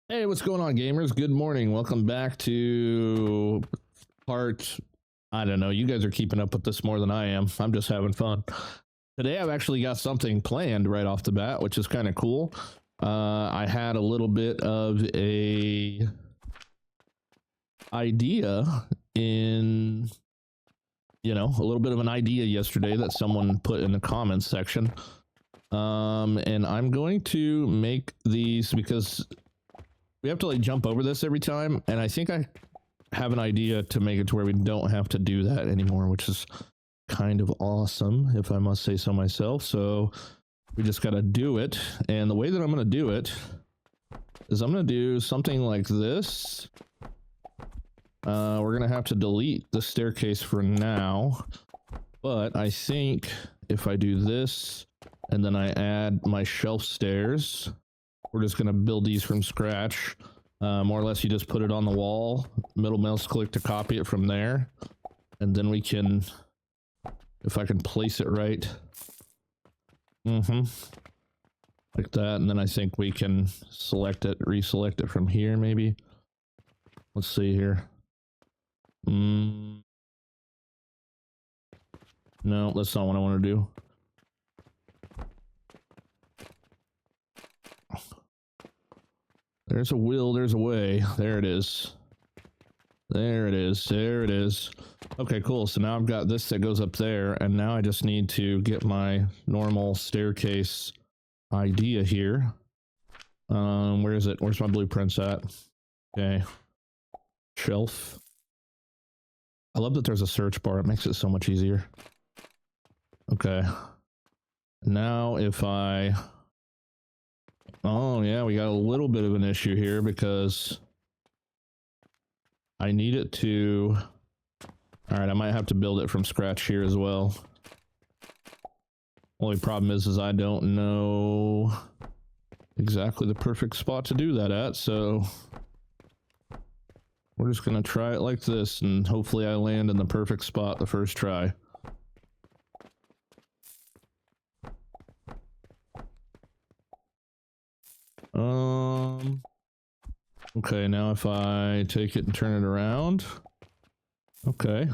Hey, what's going on, gamers? Good morning. Welcome back to part, I don't know, you guys are keeping up with this more than I am. I'm just having fun. Today I've actually got something planned right off the bat, which is kind of cool. I had a little bit of a idea in, a little bit of an idea yesterday that someone put in the comments section. And I'm going to make these because we have to like jump over this every time, and I think I have an idea to make it to where we don't have to do that anymore, which is kind of awesome, if I must say so myself. So we just got to do it, and the way that I'm going to do it is I'm going to do something like this. We're going to have to delete the staircase for now, but I think if I do this and then I add my shelf stairs, we're just going to build these from scratch. More or less, you just put it on the wall, middle mouse click to copy it from there. And then we can, if I can place it right. Like that. And then I think we can select it, reselect it from here, maybe. Let's see here. No, that's not what I want to do. There's a will, there's a way. There it is. There it is. There it is. Okay, cool. So now I've got this that goes up there, and now I just need to get my normal staircase idea here. Where is it? Where's my blueprints at? Okay. Shelf. I love that there's a search bar. It makes it so much easier. Okay. Now if I... Oh, yeah, we got a little bit of an issue here because I need it to... All right, I might have to build it from scratch here as well. Only problem is I don't know exactly the perfect spot to do that at, so we're just going to try it like this, and hopefully I land in the perfect spot the first try. Okay, now if I take it and turn it around. Okay.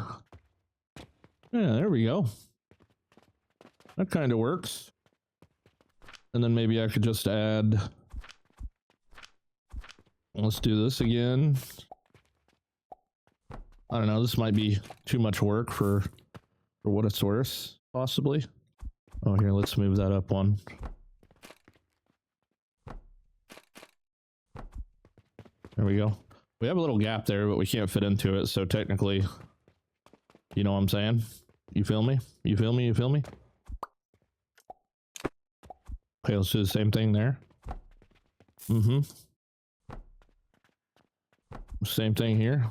Yeah, there we go. That kind of works. And then maybe I could just add... Let's do this again. I don't know, this might be too much work for what it's worth, possibly. Oh, here, let's move that up one. There we go. We have a little gap there, but we can't fit into it, so technically, you know what I'm saying? You feel me? You feel me? You feel me? Okay, let's do the same thing there. Same thing here.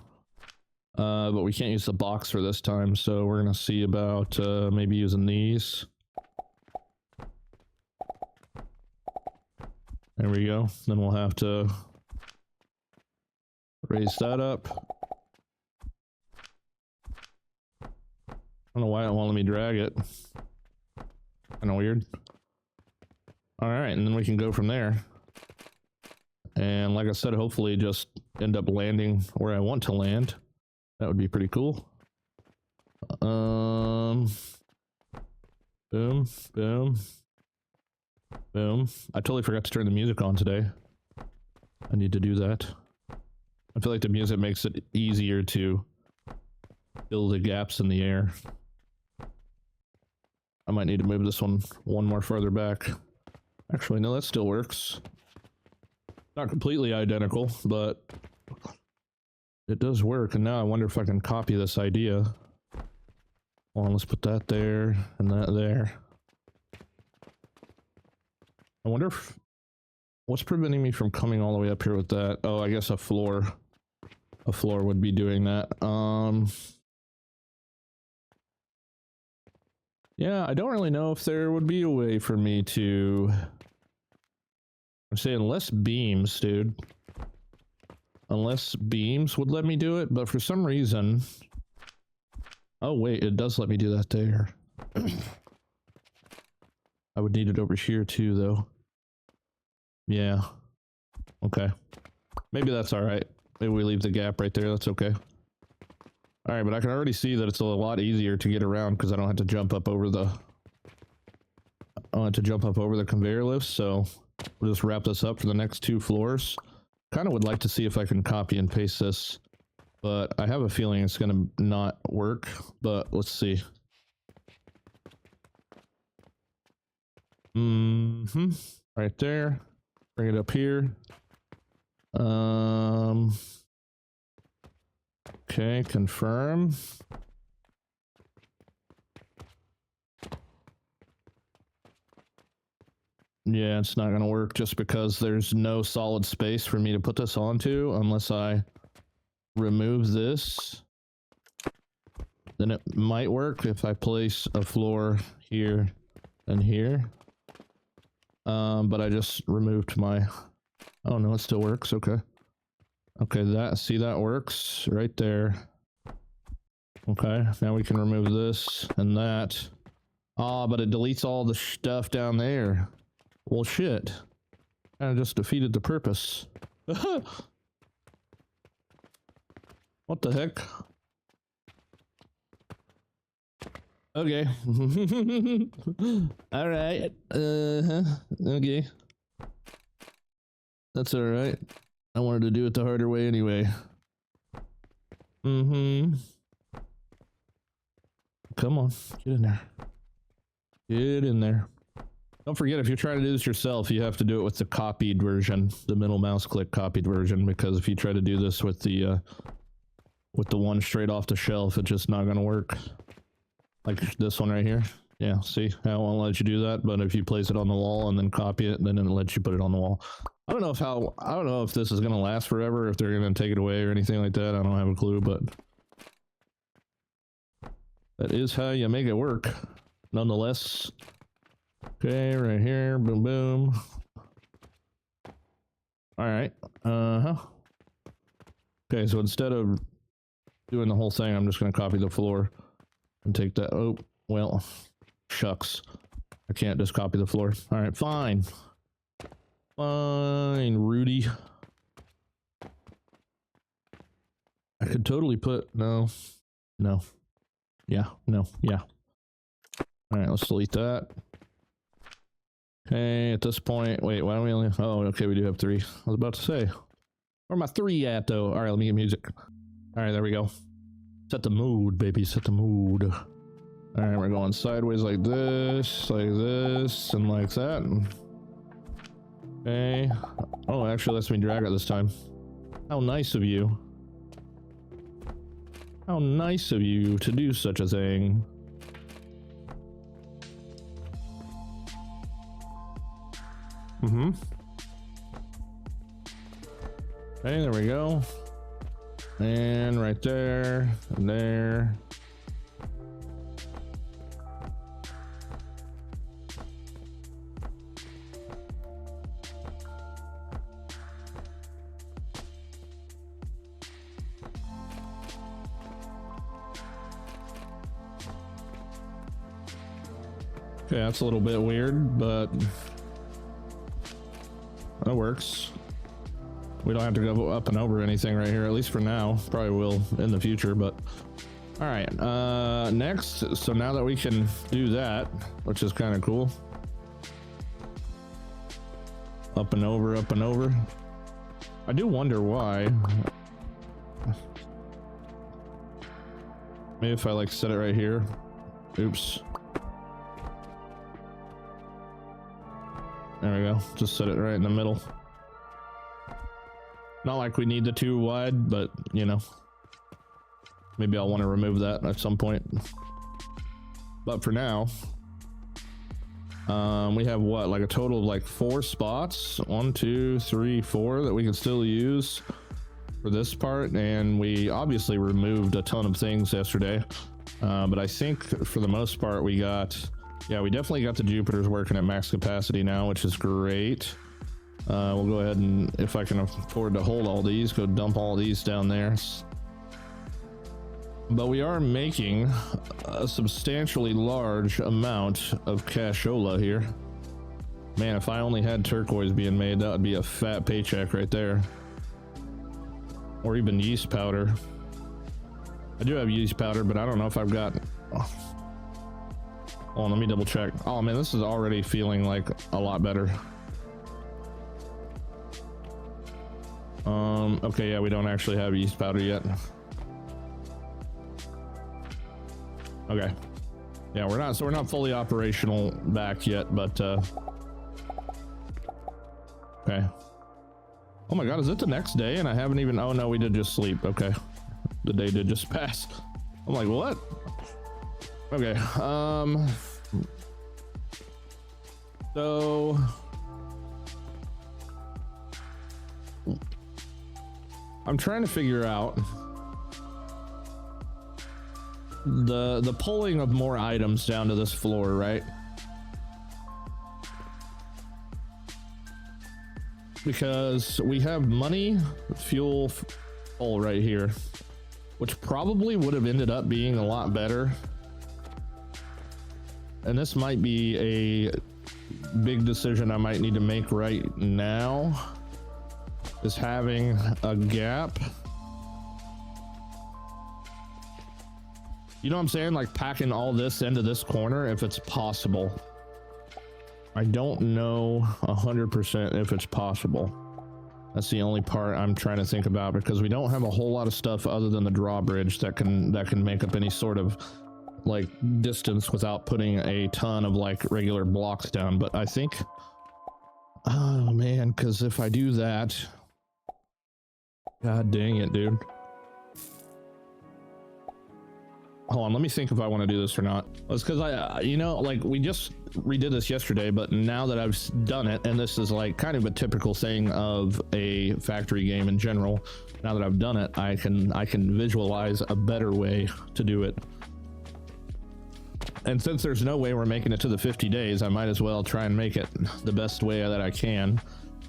But we can't use the box for this time, so we're gonna see about maybe using these. There we go. Then we'll have to raise that up. I don't know why it won't let me drag it. Kind of weird. All right, and then we can go from there. And like I said, hopefully just end up landing where I want to land. That would be pretty cool. Boom, boom, boom. I totally forgot to turn the music on today. I need to do that. I feel like the music makes it easier to fill the gaps in the air. I might need to move this one more farther back. Actually, no, that still works. Not completely identical, but it does work. And now I wonder if I can copy this idea. Hold on, let's put that there and that there. I wonder if... What's preventing me from coming all the way up here with that? Oh, I guess a floor would be doing that. Yeah, I don't really know if there would be a way for me to... I'm saying less beams, dude. Unless beams would let me do it, but for some reason... Oh wait, it does let me do that there. I would need it over here too, though. Yeah. Okay. Maybe that's all right. Maybe we leave the gap right there. That's okay. All right, but I can already see that it's a lot easier to get around because I don't have to jump up over the conveyor lifts. So we'll just wrap this up for the next 2 floors. Kind of would like to see if I can copy and paste this, but I have a feeling it's gonna not work, but let's see. Right there. Bring it up here. Okay, confirm. Yeah, it's not gonna work just because there's no solid space for me to put this onto unless I remove this. Then it might work if I place a floor here and here. But I just removed my... Oh no, it still works. Okay. Okay, that works right there. Okay, now we can remove this and that. Ah, but it deletes all the stuff down there. Well, shit. Kind of just defeated the purpose. What the heck? Okay. All right. Okay. That's all right. I wanted to do it the harder way anyway. Come on, get in there. Get in there. Don't forget, if you're trying to do this yourself, you have to do it with the copied version, the middle mouse click copied version, because if you try to do this with the one straight off the shelf, it's just not gonna work. Like this one right here. Yeah, see, I won't let you do that, but if you place it on the wall and then copy it, then it'll let you put it on the wall. I don't know if this is gonna last forever, if they're gonna take it away or anything like that. I don't have a clue, but that is how you make it work, nonetheless. Okay, right here, boom, boom. All right, Okay, so instead of doing the whole thing, I'm just gonna copy the floor and take that. Oh, well, shucks. I can't just copy the floor. All right, fine. Fine, Rudy. I could totally put, no. Yeah, no, yeah. All right, let's delete that. Okay, at this point, wait, why don't we only, oh, okay, we do have 3. I was about to say, where my 3 at though? All right, let me get music. All right, there we go. Set the mood, baby, set the mood. All right, we're going sideways like this, and like that. Okay. Oh, actually lets me drag it this time. How nice of you. How nice of you to do such a thing. Okay, there we go. And right there, and there. Okay, that's a little bit weird, but that works. We don't have to go up and over anything right here, at least for now. Probably will in the future, but all right. Next, so now that we can do that, which is kind of cool. Up and over, up and over. I do wonder why. Maybe if I like set it right here. Oops. There we go. Just set it right in the middle. Not like we need the 2 wide, but you know, maybe I'll want to remove that at some point. But for now, we have what, like a total of like 4 spots, 1, 2, 3, 4 that we can still use for this part. And we obviously removed a ton of things yesterday, but I think for the most part we got, yeah, we definitely got the Jupiters working at max capacity now, which is great. We'll go ahead and, if I can afford to hold all these, go dump all these down there. But we are making a substantially large amount of cashola here. Man, if I only had turquoise being made, that would be a fat paycheck right there. or even yeast powder. I do have yeast powder, but I don't know if I've got... Oh, let me double check. Oh man, this is already feeling like a lot better. Okay, yeah, we don't actually have yeast powder yet. Okay. Yeah, we're not fully operational back yet, but okay. Oh my god, is it the next day and I haven't even... Oh no, we did just sleep. Okay. The day did just pass. I'm like, what? Okay, so I'm trying to figure out the pulling of more items down to this floor, right? Because we have money, fuel, coal right here, which probably would have ended up being a lot better. And this might be a big decision I might need to make right now, is having a gap. You know what I'm saying? Like packing all this into this corner if it's possible. I don't know 100% if it's possible. That's the only part I'm trying to think about, because we don't have a whole lot of stuff other than the drawbridge that can make up any sort of like distance without putting a ton of like regular blocks down. But I think, oh man, because if I do that, god dang it, dude. Hold on, let me think if I want to do this or not. It's because you know, like we just redid this yesterday, but now that I've done it, and this is like kind of a typical thing of a factory game in general, now that I've done it, I can visualize a better way to do it. And since there's no way we're making it to the 50 days, I might as well try and make it the best way that I can.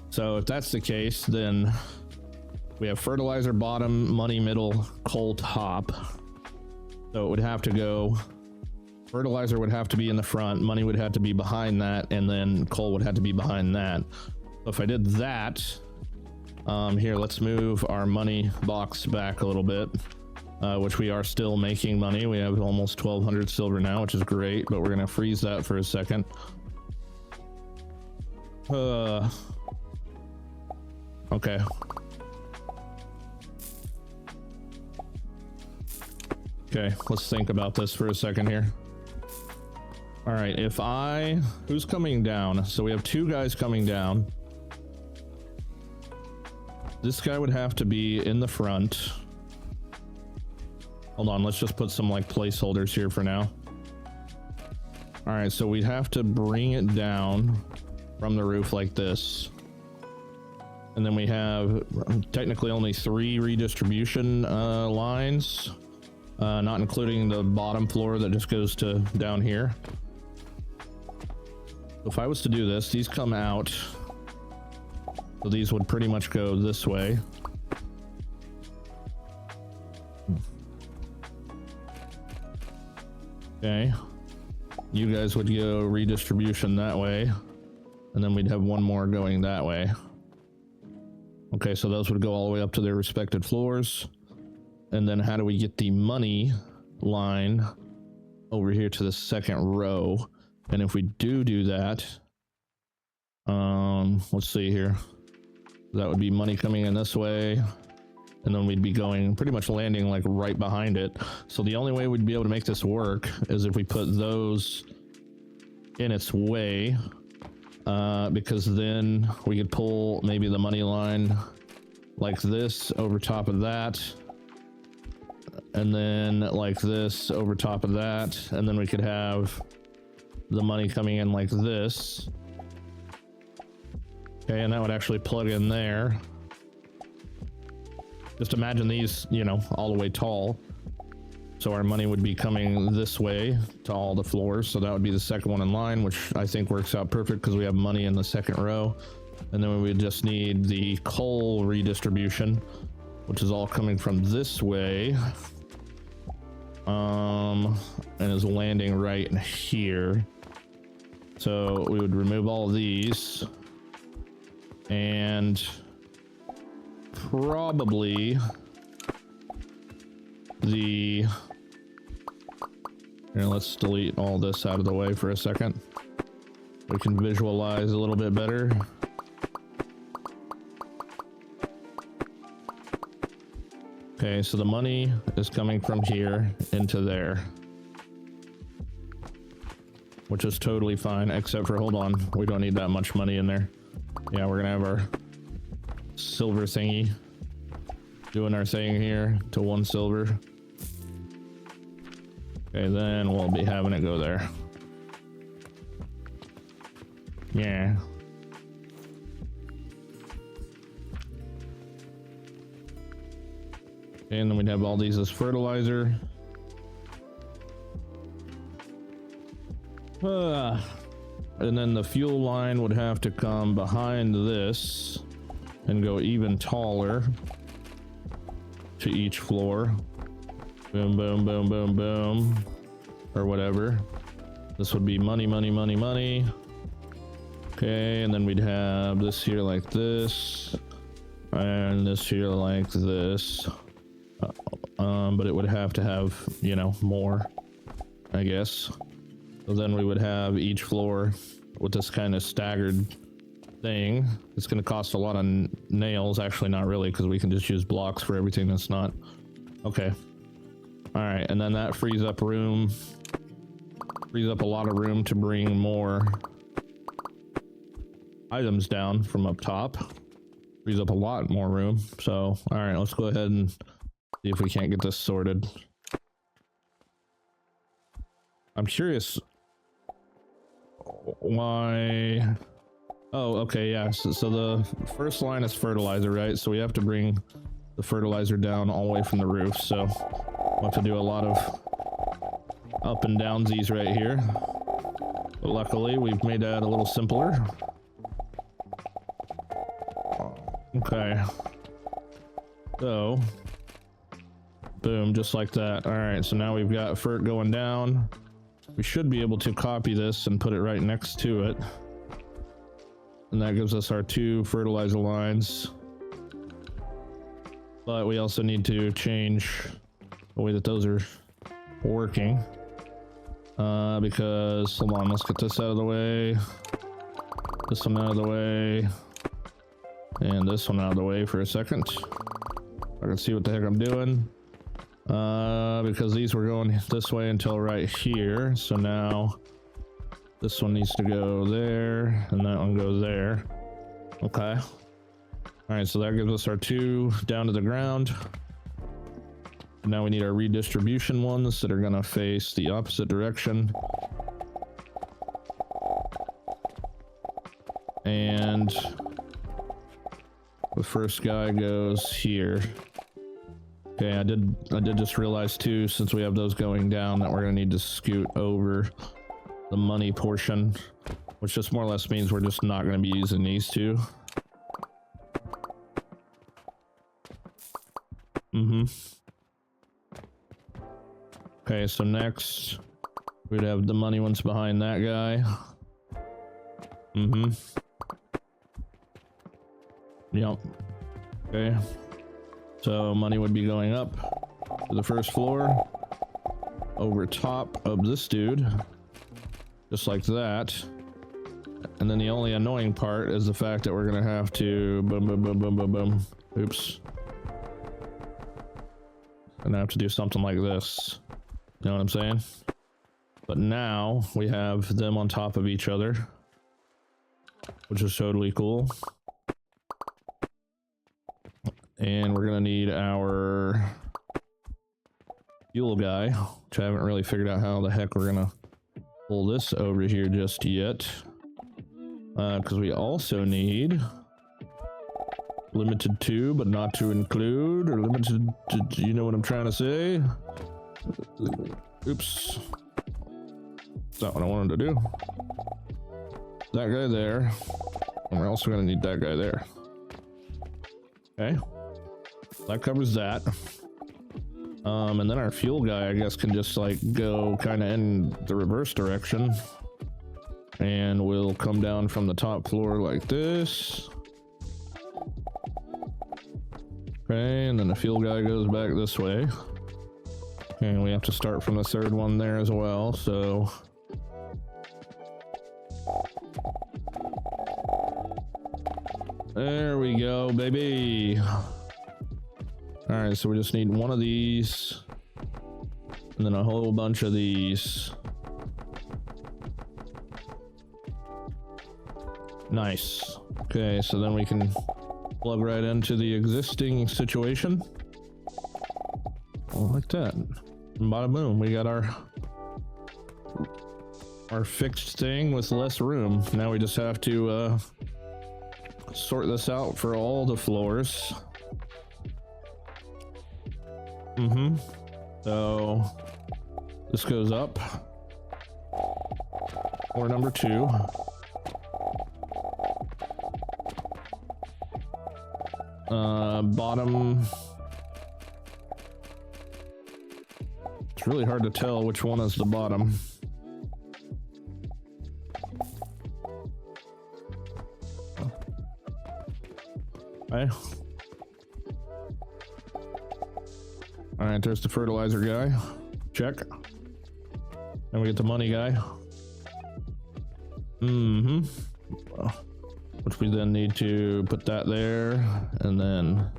So if that's the case, then we have fertilizer bottom, money middle, coal top. So it would have to go, fertilizer would have to be in the front, money would have to be behind that, and then coal would have to be behind that. So if I did that, here, let's move our money box back a little bit. Which we are still making money. We have almost 1,200 silver now, which is great, but we're gonna freeze that for a second. Okay. Okay, let's think about this for a second here. All right, who's coming down? So we have two guys coming down. This guy would have to be in the front. Hold on, let's just put some like placeholders here for now. All right, so we'd have to bring it down from the roof like this. And then we have technically only 3 redistribution lines, not including the bottom floor that just goes to down here. If I was to do this, these come out. So these would pretty much go this way. Okay, you guys would go redistribution that way, and then we'd have one more going that way. Okay, so those would go all the way up to their respective floors. And then how do we get the money line over here to the second row? And if we do that, let's see here. That would be money coming in this way. And then we'd be going, pretty much landing like right behind it. So the only way we'd be able to make this work is if we put those in its way, because then we could pull maybe the money line like this over top of that, and then like this over top of that, and then we could have the money coming in like this. Okay, and that would actually plug in there. Just imagine these, you know, all the way tall. So our money would be coming this way to all the floors. So that would be the second one in line, which I think works out perfect because we have money in the second row. And then we would just need the coal redistribution, which is all coming from this way. And is landing right here. So we would remove all of these. And probably the... Here, let's delete all this out of the way for a second. We can visualize a little bit better. Okay, so the money is coming from here into there, which is totally fine, except for, hold on, we don't need that much money in there. Yeah, we're gonna have our silver thingy doing our thing here to 1 silver. Okay, then we'll be having it go there. Yeah. And then we'd have all these as fertilizer. And then the fuel line would have to come behind this and go even taller to each floor. Boom, boom, boom, boom, boom, or whatever. This would be money, money, money, money. Okay, and then we'd have this here like this, and this here like this. But it would have to have, you know, more, I guess. So then we would have each floor with this kind of staggered thing. It's going to cost a lot of nails. Actually, not really, because we can just use blocks for everything that's not. Okay. All right, and then that frees up room. Frees up a lot of room to bring more items down from up top. Frees up a lot more room. So, all right, let's go ahead and see if we can't get this sorted. I'm curious why. Oh, okay, yeah. So the first line is fertilizer, right? So we have to bring the fertilizer down all the way from the roof. So we'll have to do a lot of up and downsies right here. But luckily, we've made that a little simpler. Okay. So, boom, just like that. All right, so now we've got fert going down. We should be able to copy this and put it right next to it. And that gives us our 2 fertilizer lines. But we also need to change the way that those are working. Because, hold on, let's get this out of the way. This one out of the way. And this one out of the way for a second. I can see what the heck I'm doing. Because these were going this way until right here. So now this one needs to go there and that one goes there. Okay. All right, so that gives us our 2 down to the ground. And now we need our redistribution ones that are gonna face the opposite direction. And the first guy goes here. Okay, I did just realize too, since we have those going down, that we're gonna need to scoot over the money portion, which just more or less means we're just not gonna be using these 2. Okay, so next we'd have the money ones behind that guy. Yep. Okay. So money would be going up to the first floor, over top of this dude, just like that. And then the only annoying part is the fact that we're gonna have to boom, boom, boom, boom, boom, boom. Oops. Gonna have to do something like this. You know what I'm saying? But now we have them on top of each other, which is totally cool. And we're gonna need our fuel guy, which I haven't really figured out how the heck we're gonna pull this over here just yet. Because we also need limited to, but not to include, or limited to, you know what I'm trying to say? Oops. That's not what I wanted to do. That guy there. And we're also gonna need that guy there. Okay. That covers that. And then our fuel guy, I guess, can just like go kind of in the reverse direction. And we'll come down from the top floor like this. Okay, and then the fuel guy goes back this way. And we have to start from the third one there as well, so... There we go, baby. All right, so we just need one of these and then a whole bunch of these. Nice. Okay, so then we can plug right into the existing situation. Oh, like that. Bada boom, we got our fixed thing with less room. Now we just have to sort this out for all the floors. So this goes up. Floor number 2. Bottom. It's really hard to tell which one is the bottom. Okay. All right, there's the fertilizer guy. Check. Then we get the money guy. Which we then need to put that there and then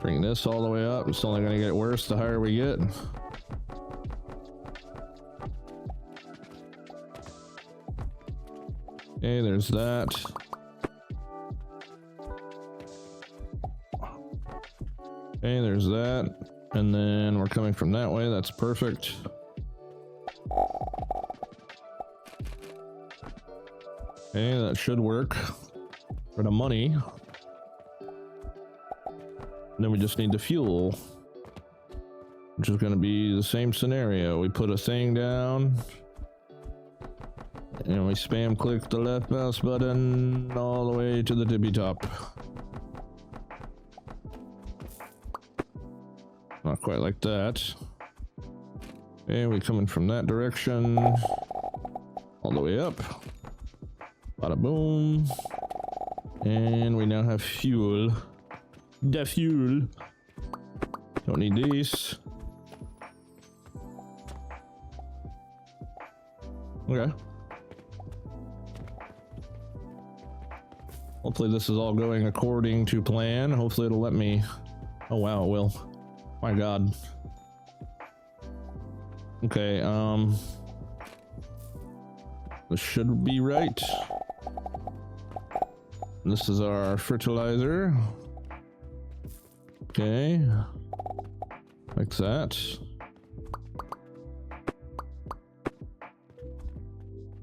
bring this all the way up. It's only going to get worse the higher we get. Okay, there's that. Okay, there's that. And then we're coming from that way. That's perfect. Okay, that should work for the money. And then we just need the fuel, which is going to be the same scenario. We put a thing down and we spam click the left mouse button all the way to the tippy top. Not quite like that. Okay, we coming from that direction all the way up. Bada boom. And we now have fuel. The fuel. Don't need these. Okay. Hopefully this is all going according to plan. Hopefully it'll let me. Oh wow, it will. My god. Okay, this should be right. This is our fertilizer. Okay. Like that.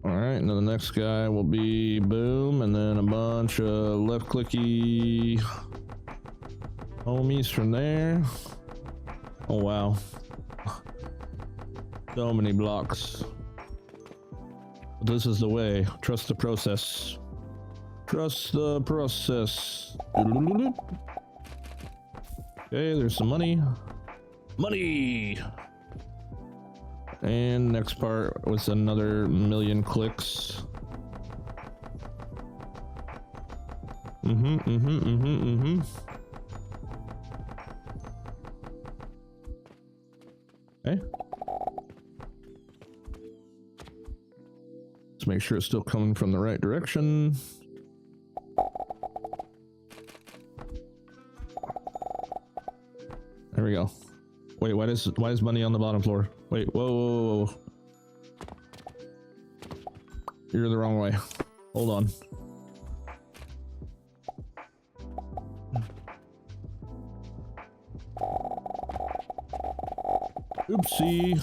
Alright, and then the next guy will be boom, and then a bunch of left clicky homies from there. Oh wow. So many blocks. But this is the way. Trust the process. Trust the process. Okay, there's some money. Money! And next part with another 1,000,000 clicks. Okay. Let's make sure it's still coming from the right direction. There we go. Wait, why is money on the bottom floor? Wait, whoa. You're the wrong way. Hold on. Oopsie.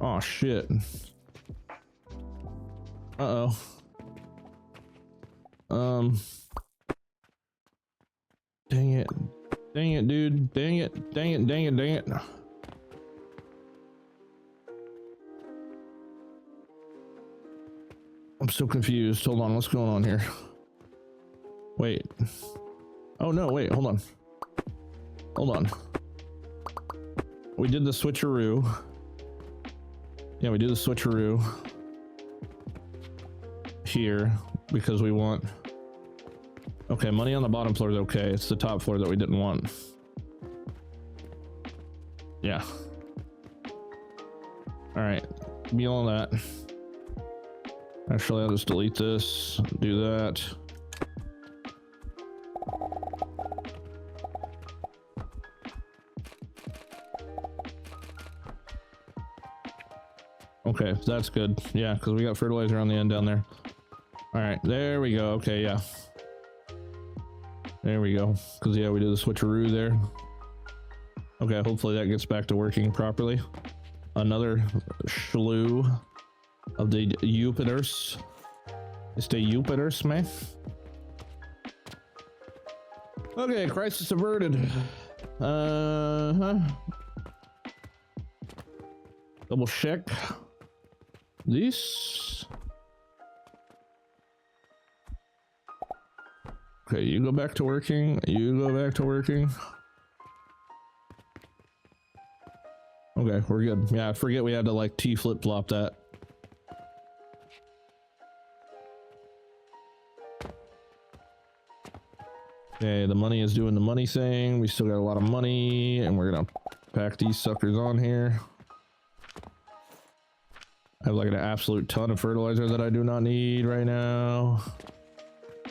Oh shit. Uh-oh. Dang it. Dang it, dude. Dang it. Dang it. Dang it. Dang it. I'm so confused. Hold on. What's going on here? Wait. Oh, no. Wait. Hold on. Hold on. We did the switcheroo. Yeah, we did the switcheroo. here because we want... Okay, money on the bottom floor is okay. It's the top floor that we didn't want. Yeah. All right, beyond that. Actually, I'll just delete this, do that. Okay, that's good. Yeah, because we got fertilizer on the end down there. All right, there we go. Okay, yeah. There we go. Because, yeah, we did the switcheroo there. Okay, hopefully that gets back to working properly. Another slew of the Jupiters. It's the Jupiters, man. Okay, crisis averted. Double check this. Okay, you go back to working. You go back to working. Okay, we're good. Yeah, I forget we had to like T flip-flop that. Okay, the money is doing the money thing. We still got a lot of money, and we're gonna pack these suckers on here. I have like an absolute ton of fertilizer that I do not need right now. I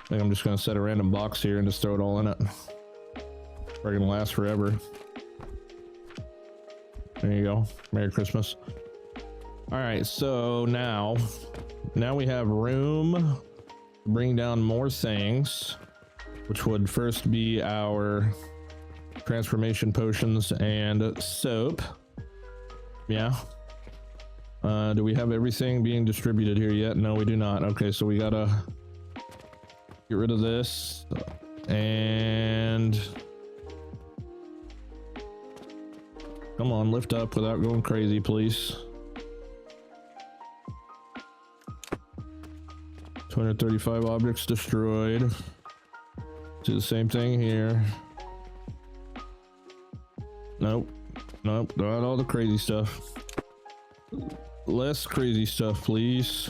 think I'm just gonna set a random box here and just throw it all in it. We're gonna last forever. There you go. Merry Christmas. All right, so now we have room to bring down more things, which would first be our transformation potions and soap. Yeah. Do we have everything being distributed here yet? No, we do not. Okay, so we gotta get rid of this and come on, lift up without going crazy, please. 235 objects destroyed. Do the same thing here. Nope, nope, not all the crazy stuff. Less crazy stuff, please.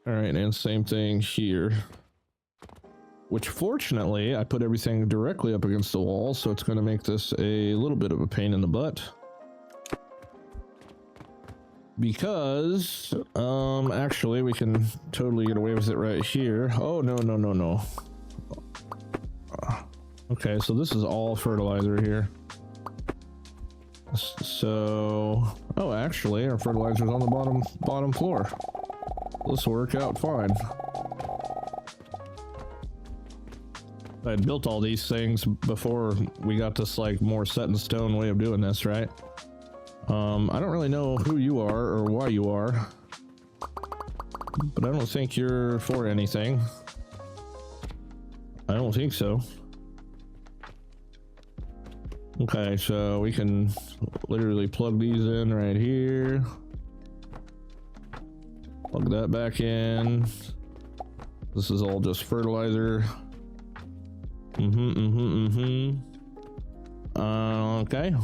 All right, and same thing here. Which fortunately, I put everything directly up against the wall, so it's going to make this a little bit of a pain in the butt. Because, actually, we can totally get away with it right here. Oh, no, no, no, no. Okay, so this is all fertilizer here. So, oh, actually, our fertilizer's on the bottom floor. This will work out fine. I had built all these things before we got this like more set in stone way of doing this, right? I don't really know who you are or why you are, but I don't think you're for anything. I don't think so. Okay, so we can literally plug these in right here. Plug that back in. This is all just fertilizer. Okay.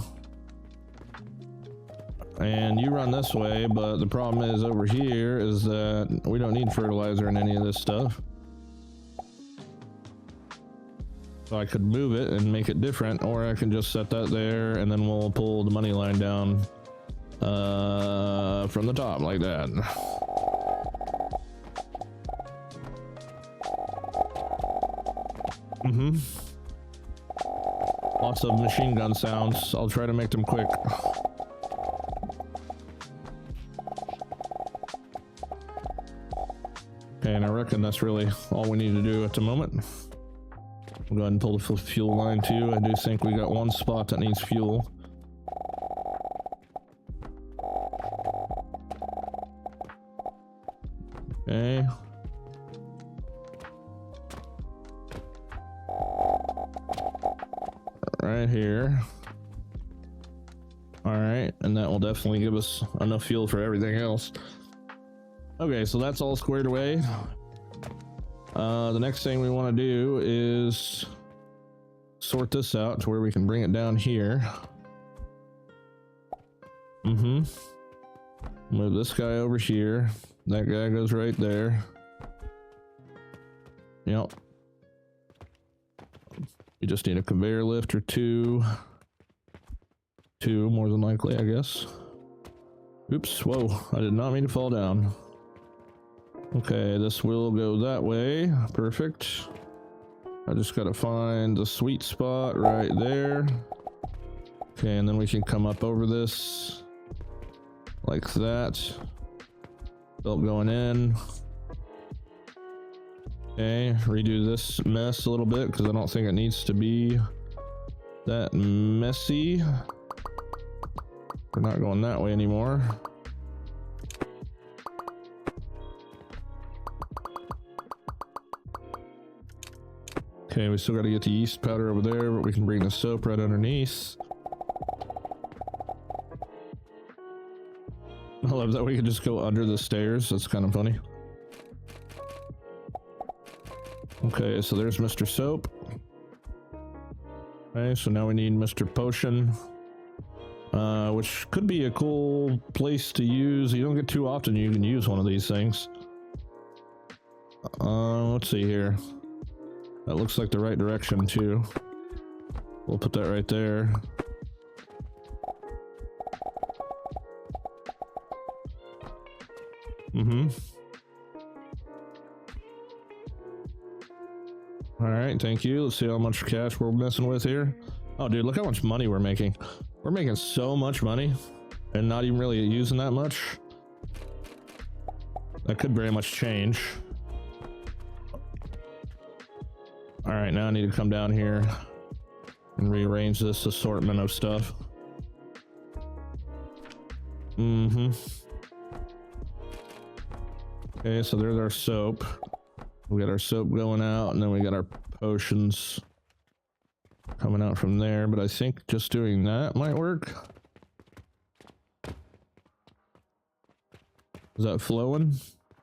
And you run this way, but the problem is over here is that we don't need fertilizer in any of this stuff. So I could move it and make it different, or I can just set that there and then we'll pull the money line down from the top like that. Lots of machine gun sounds. I'll try to make them quick. Okay, and I reckon that's really all we need to do at the moment. We'll go ahead and pull the fuel line too. I do think we got one spot that needs fuel. Okay. Right here. All right, and that will definitely give us enough fuel for everything else. Okay, so that's all squared away. The next thing we want to do is sort this out to where we can bring it down here. Move this guy over here. That guy goes right there. Yep. You just need a conveyor lift or two. Two, more than likely, I guess. Oops, whoa, I did not mean to fall down. Okay, this will go that way. Perfect. I just gotta find the sweet spot right there. Okay, and then we can come up over this. Like that. Belt going in. Okay, redo this mess a little bit because I don't think it needs to be that messy. We're not going that way anymore. Okay, we still got to get the yeast powder over there, but we can bring the soap right underneath. I love that we can just go under the stairs. That's kind of funny. Okay, so there's Mr. Soap. Okay, so now we need Mr. Potion. Which could be a cool place to use. You don't get too often you can use one of these things. Let's see here. That looks like the right direction too. We'll put that right there. All right, thank you. Let's see how much cash we're messing with here. Oh, dude, look how much money we're making. We're making so much money and not even really using that much. That could very much change. All right, now I need to come down here and rearrange this assortment of stuff. Okay, so there's our soap. We got our soap going out, and then we got our potions coming out from there, but I think just doing that might work. Is that flowing?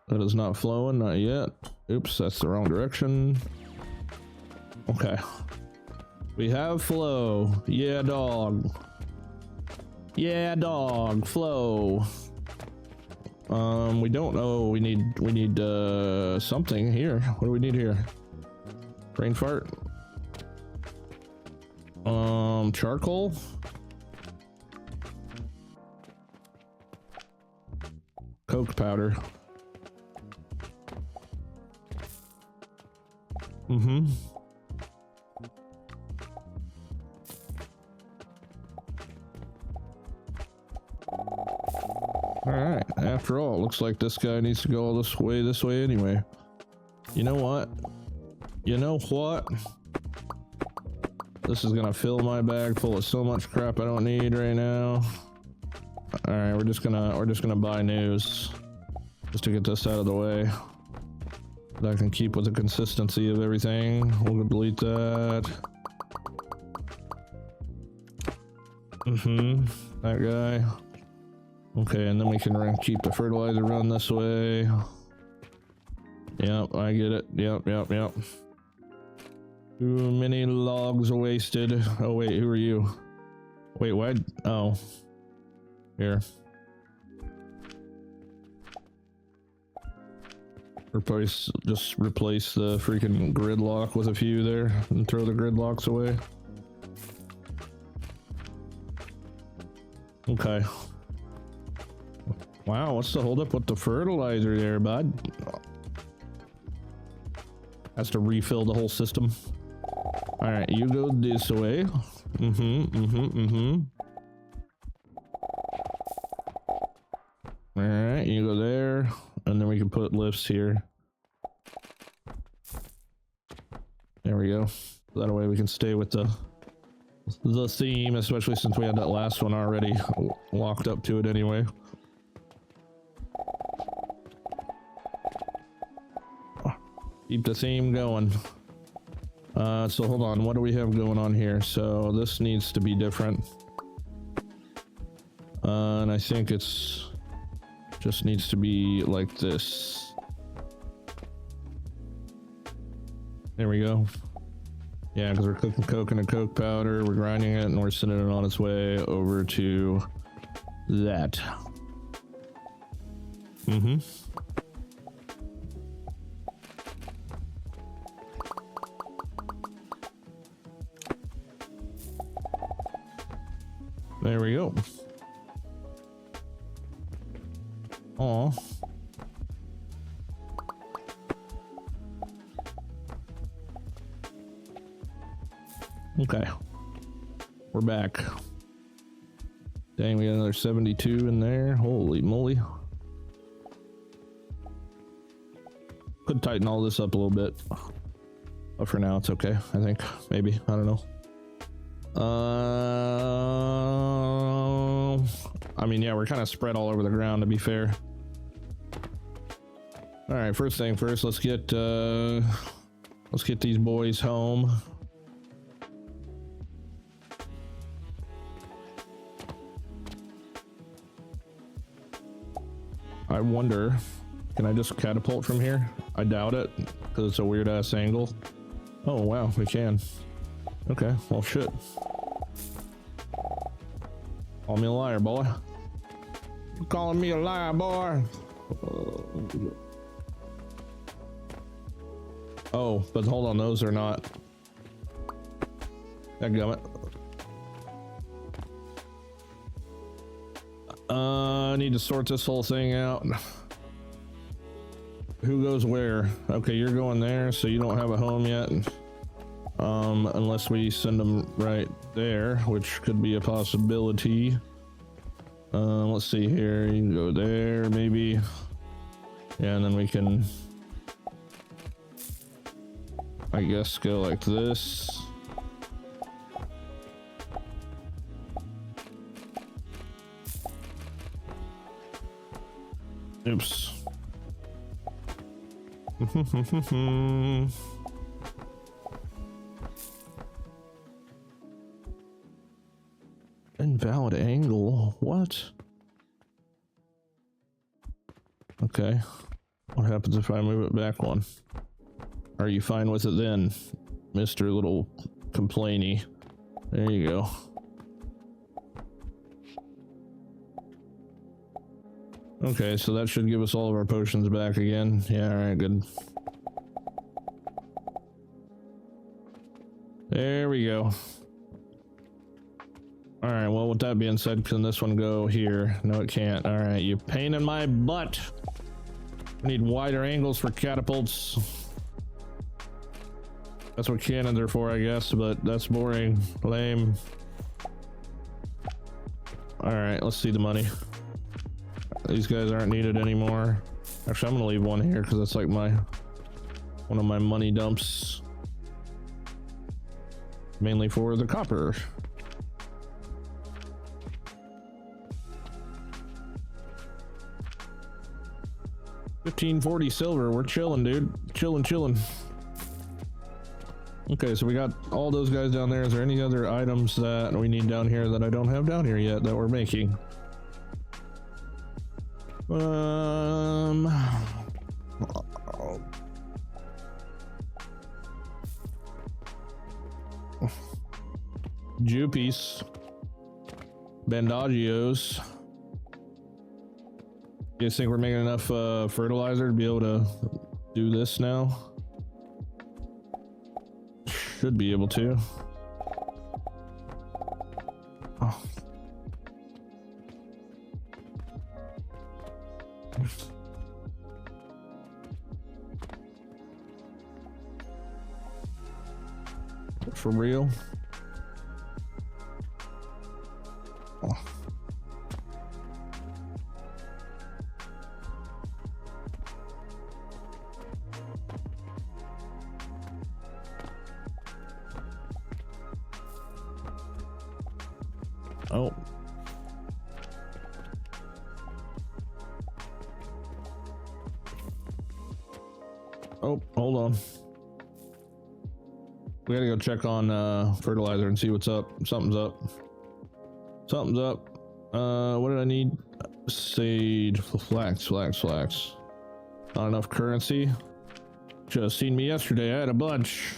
That is not flowing, not yet. Oops, that's the wrong direction. Okay. We have flow. Yeah, dog. Yeah, dog. Flow. We don't know. We need something here. What do we need here? Brain fart. Charcoal. Coke powder. Alright, after all, it looks like this guy needs to go all this way anyway. You know what? You know what? This is gonna fill my bag full of so much crap I don't need right now. Alright, we're just gonna buy news. Just to get this out of the way. That I can keep with the consistency of everything. We'll delete that. That guy. Okay, and then we can keep the fertilizer run this way. Yep, I get it. Yep. Too many logs are wasted. Oh wait, who are you? Wait, what? Oh. Here. Just replace the freaking gridlock with a few there and throw the gridlocks away. Okay. Wow, what's the holdup with the fertilizer there, bud? Has to refill the whole system. All right, you go this way. All right, you go there, and then we can put lifts here. There we go. That way we can stay with the theme, especially since we had that last one already locked up to it anyway. Keep the theme going. So hold on, what do we have going on here? So this needs to be different. And I think it's just needs to be like this. There we go. Yeah, because we're cooking coke in a coke powder, we're grinding it, and we're sending it on its way over to that. Mm-hmm. There we go. Aw. Okay. We're back. Dang, we got another 72 in there. Holy moly. Could tighten all this up a little bit. But for now, it's okay, I think. Maybe. I don't know. I mean, yeah, we're kind of spread all over the ground, to be fair. All right, first thing first, let's get these boys home. I wonder, can I just catapult from here? I doubt it, because it's a weird ass angle. Oh wow, we can. Okay, well shit. Call me a liar, boy. You calling me a liar, boy? Oh, but hold on, those are not. Dadgummit. I need to sort this whole thing out. Who goes where? Okay, you're going there, so you don't have a home yet. Unless we send them right there, which could be a possibility. Let's see here. You can go there, maybe. Yeah, and then we can, I guess, go like this. Oops. Invalid angle? What? Okay. What happens if I move it back one? Are you fine with it then, Mr. Little Complainy? There you go. Okay, so that should give us all of our potions back again. Yeah, alright, good. There we go. Alright, well, with that being said, can this one go here? No, it can't. Alright, you pain in my butt. I need wider angles for catapults. That's what cannons are for, I guess, but that's boring. Lame. Alright, let's see the money. These guys aren't needed anymore. Actually, I'm gonna leave one here because that's like one of my money dumps. Mainly for the copper. $15.40 silver. We're chilling, dude. Chilling. Okay, so we got all those guys down there. Is there any other items that we need down here that I don't have down here yet that we're making? Jupies. Bandagios. You guys think we're making enough fertilizer to be able to do this now? Should be able to. Oh. For real? Oh. Oh. Oh, hold on. We gotta go check on fertilizer and see what's up. Something's up. What did I need? Sage, flax. Not enough currency. Should have seen me yesterday. I had a bunch.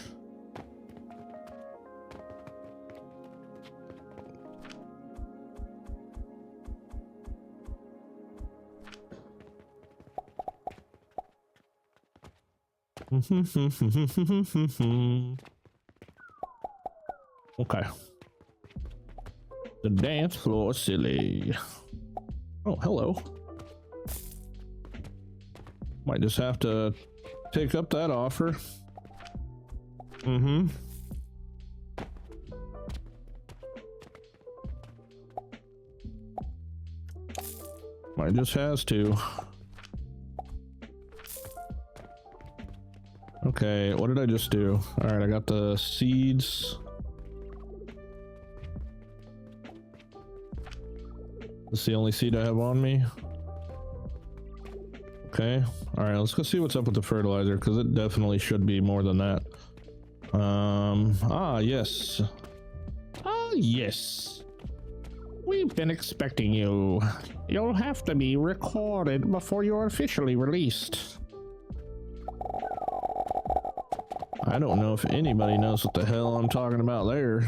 Okay. The dance floor silly. Oh, hello. Might just have to take up that offer. Might just has to. Okay, what did I just do? All right, I got the seeds. That's the only seed I have on me. Okay, all right, let's go see what's up with the fertilizer, because it definitely should be more than that. Yes. Ah, yes. We've been expecting you. You'll have to be recorded before you're officially released. I don't know if anybody knows what the hell I'm talking about there.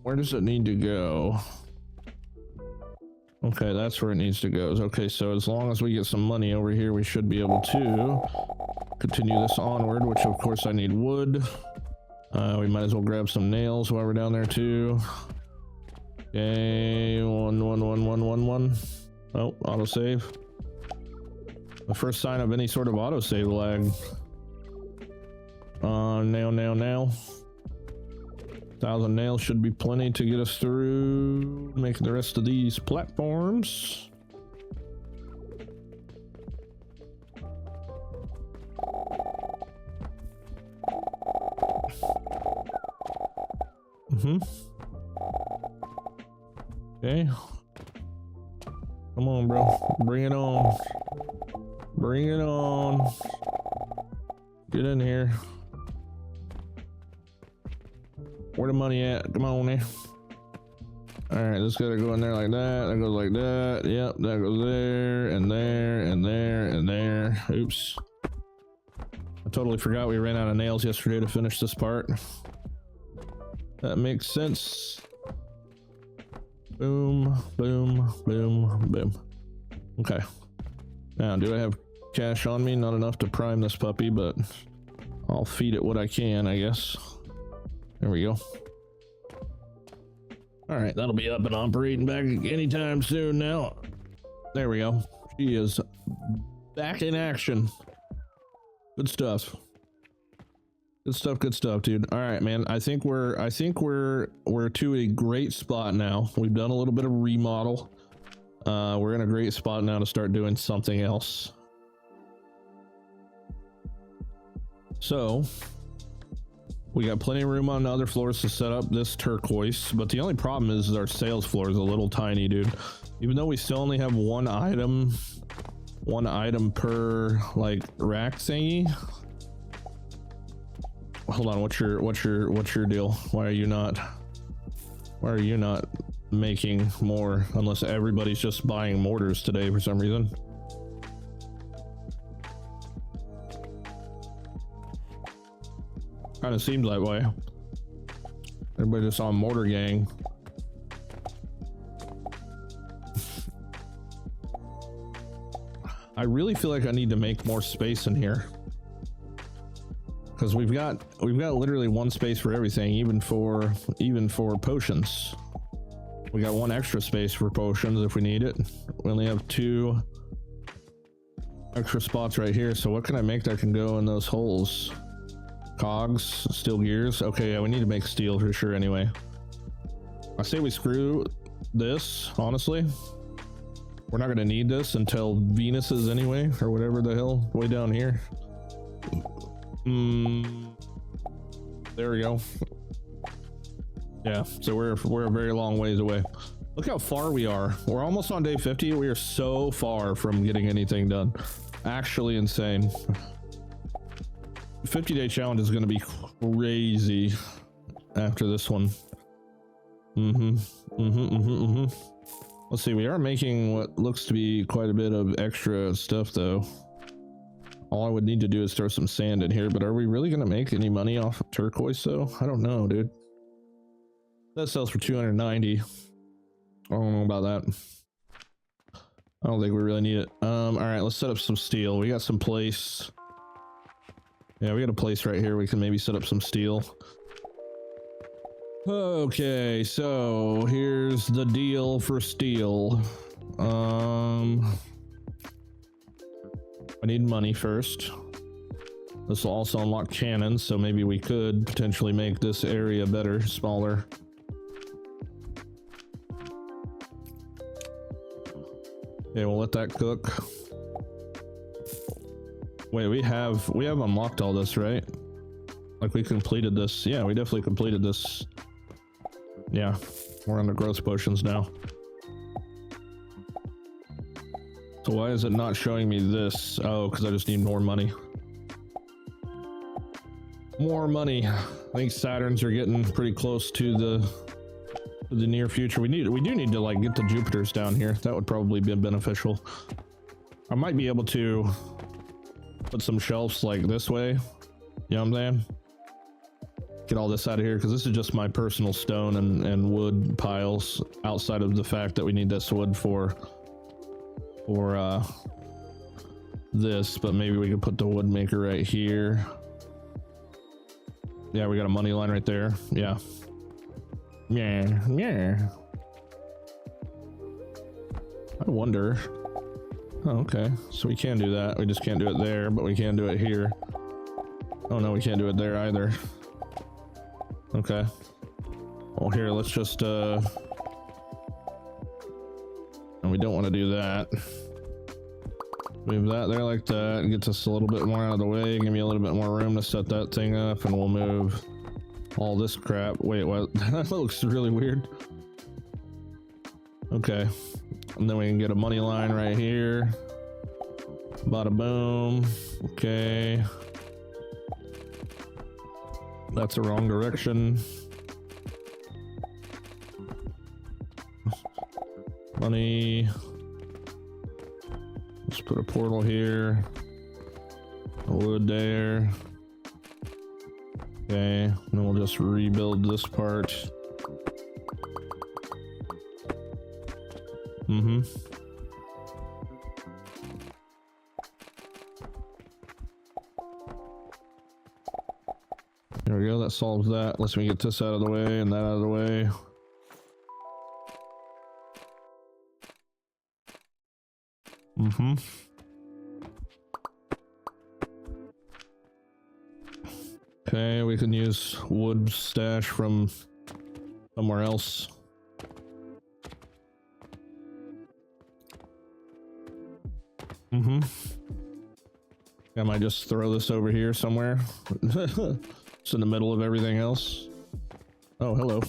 Where does it need to go? Okay, that's where it needs to go. Okay, so as long as we get some money over here, we should be able to continue this onward, which of course I need wood. We might as well grab some nails while we're down there too. Okay, 11111. Oh, autosave. The first sign of any sort of autosave lag. Nail. 1,000 nails should be plenty to get us through making the rest of these platforms. Okay. Come on, bro. Bring it on. Bring it on. Get in here. Where the money at? Come on there. All right, this gotta go in there like that. That goes like that. Yep, that goes there and there and there and there. Oops. I totally forgot we ran out of nails yesterday to finish this part. That makes sense. Boom, boom, boom, boom. Okay. Now, do I have cash on me? Not enough to prime this puppy, but I'll feed it what I can, I guess. There we go. All right, that'll be up and operating back anytime soon now. There we go. She is back in action. Good stuff. Good stuff, dude. All right, man. I think we're to a great spot now. We've done a little bit of remodel. We're in a great spot now to start doing something else. So we got plenty of room on the other floors to set up this turquoise, but the only problem is our sales floor is a little tiny, dude. Even though we still only have one item per like rack thingy. Hold on, what's your deal? Why are you not making more unless everybody's just buying mortars today for some reason? Kind of seems that way. Everybody just on mortar gang. I really feel like I need to make more space in here, because we've got literally one space for everything, even for potions. We got one extra space for potions if we need it. We only have 2 extra spots right here. So what can I make that can go in those holes? Cogs, steel gears. Okay, yeah, we need to make steel for sure anyway. I say we screw this, honestly. We're not gonna need this until Venus's anyway, or whatever the hell, way down here. There we go. Yeah, so we're a very long ways away. Look how far we are. We're almost on day 50. We are so far from getting anything done. Actually insane. 50-day challenge is going to be crazy after this one. Let's see, we are making what looks to be quite a bit of extra stuff though. All I would need to do is throw some sand in here, but are we really going to make any money off of turquoise though? I don't know, dude. That sells for 290. I don't know about that. I don't think we really need it. All right, let's set up some steel. We got some place. Yeah, we got a place right here. We can maybe set up some steel. Okay, so here's the deal for steel. I need money first. This will also unlock cannons, so maybe we could potentially make this area better, smaller. Okay, we'll let that cook. Wait, we have unlocked all this, right? Like we completed this. Yeah, we definitely completed this. Yeah, we're on the growth potions now. So why is it not showing me this? Oh, because I just need more money. More money. I think Saturns are getting pretty close to the near future. We do need to like get the Jupiters down here. That would probably be beneficial. I might be able to put some shelves like this way. You know what I'm saying? Get all this out of here because this is just my personal stone and wood piles outside of the fact that we need this wood for this, but maybe we could put the wood maker right here. Yeah, we got a money line right there. Yeah. Yeah. I wonder. Oh, okay. So we can do that. We just can't do it there, but we can do it here. Oh no, we can't do it there either. Okay. Well, here, let's just and we don't want to do that. Move that there like that. It gets us a little bit more out of the way. Give me a little bit more room to set that thing up, and we'll move all this crap. Wait, what? That looks really weird. Okay. And then we can get a money line right here. Bada boom. Okay. That's the wrong direction. Money. Let's put a portal here. A wood there. Okay, and then we'll just rebuild this part. There we go, that solves that. Let's get this out of the way and that out of the way. Okay, we can use wood stash from somewhere else. I might just throw this over here somewhere. It's in the middle of everything else. Oh, hello.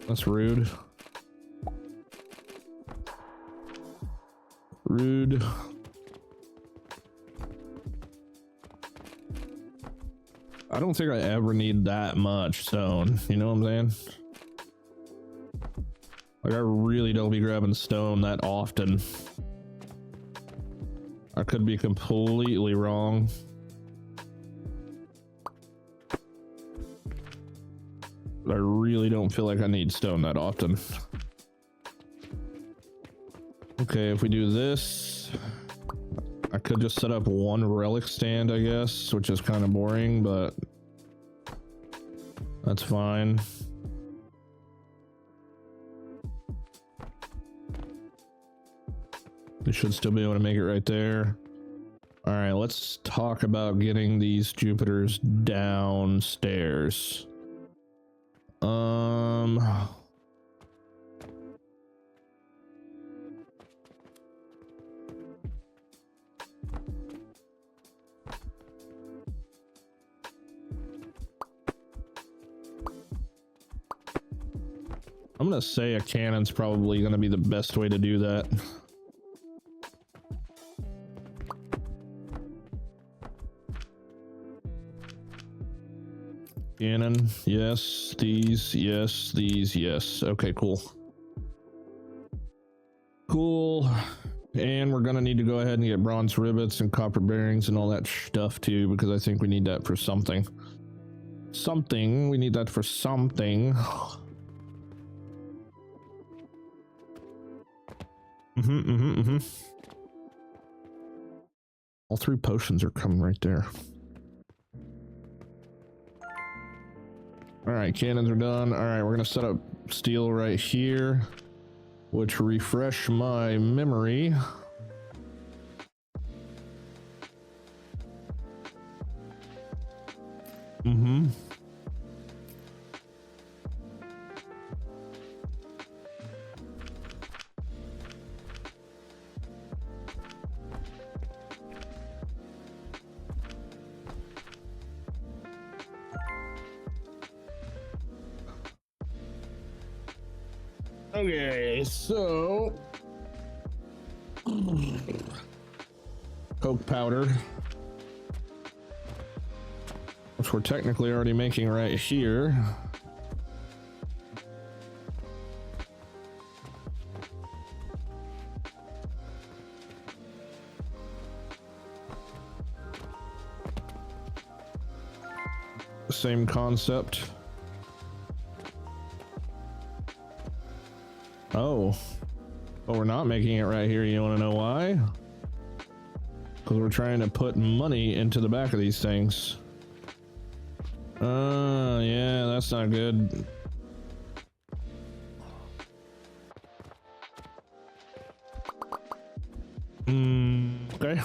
That's rude. Rude. I don't think I ever need that much stone. You know what I'm saying? Like, I really don't be grabbing stone that often. I could be completely wrong. But I really don't feel like I need stone that often. Okay, if we do this, I could just set up one relic stand, I guess, which is kind of boring, but that's fine. We should still be able to make it right there. All right, let's talk about getting these Jupiters downstairs. I'm gonna say a cannon's probably gonna be the best way to do that. Cannon, yes. These, yes. These, yes. Okay, cool. Cool. And we're gonna need to go ahead and get bronze rivets and copper bearings and all that stuff too, because I think we need that for something. We need that for something. All 3 potions are coming right there. All right, cannons are done. All right, we're gonna set up steel right here, which refresh my memory. Okay, so coke powder, which we're technically already making right here. Same concept. Oh, but we're not making it right here. You want to know why? Because we're trying to put money into the back of these things. Yeah, that's not good. Okay.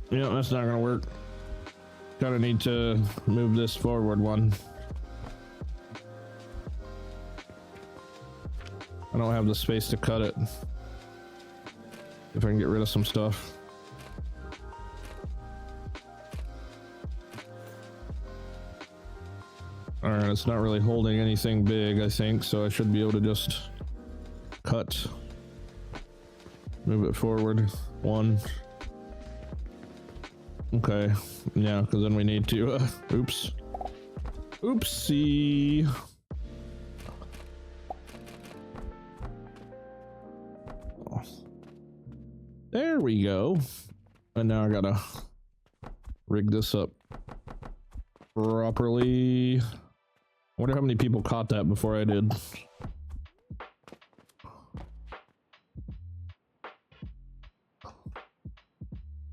Yeah, that's not gonna work. Gotta need to move this forward one. I don't have the space to cut it. If I can get rid of some stuff. All right, it's not really holding anything big, I think, so I should be able to just cut. Move it forward. 1. Okay, yeah, because then we need to, oops. Oopsie. There we go. And now I gotta rig this up properly. I wonder how many people caught that before I did.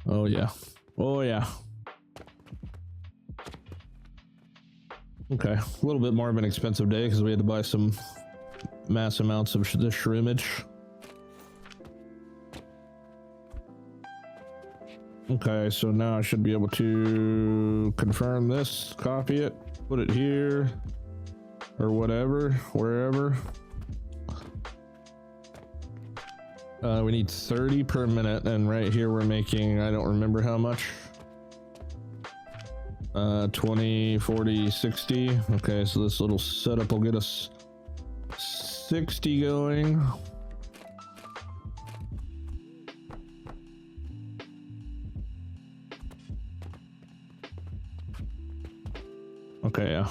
Oh yeah. Oh yeah. Okay, a little bit more of an expensive day because we had to buy some mass amounts of the shroomage. Okay, so now I should be able to confirm this, copy it, put it here, or whatever, wherever. We need 30 per minute, and right here we're making, I don't remember how much. 20, 40, 60. Okay, so this little setup will get us 60 going. Okay, yeah.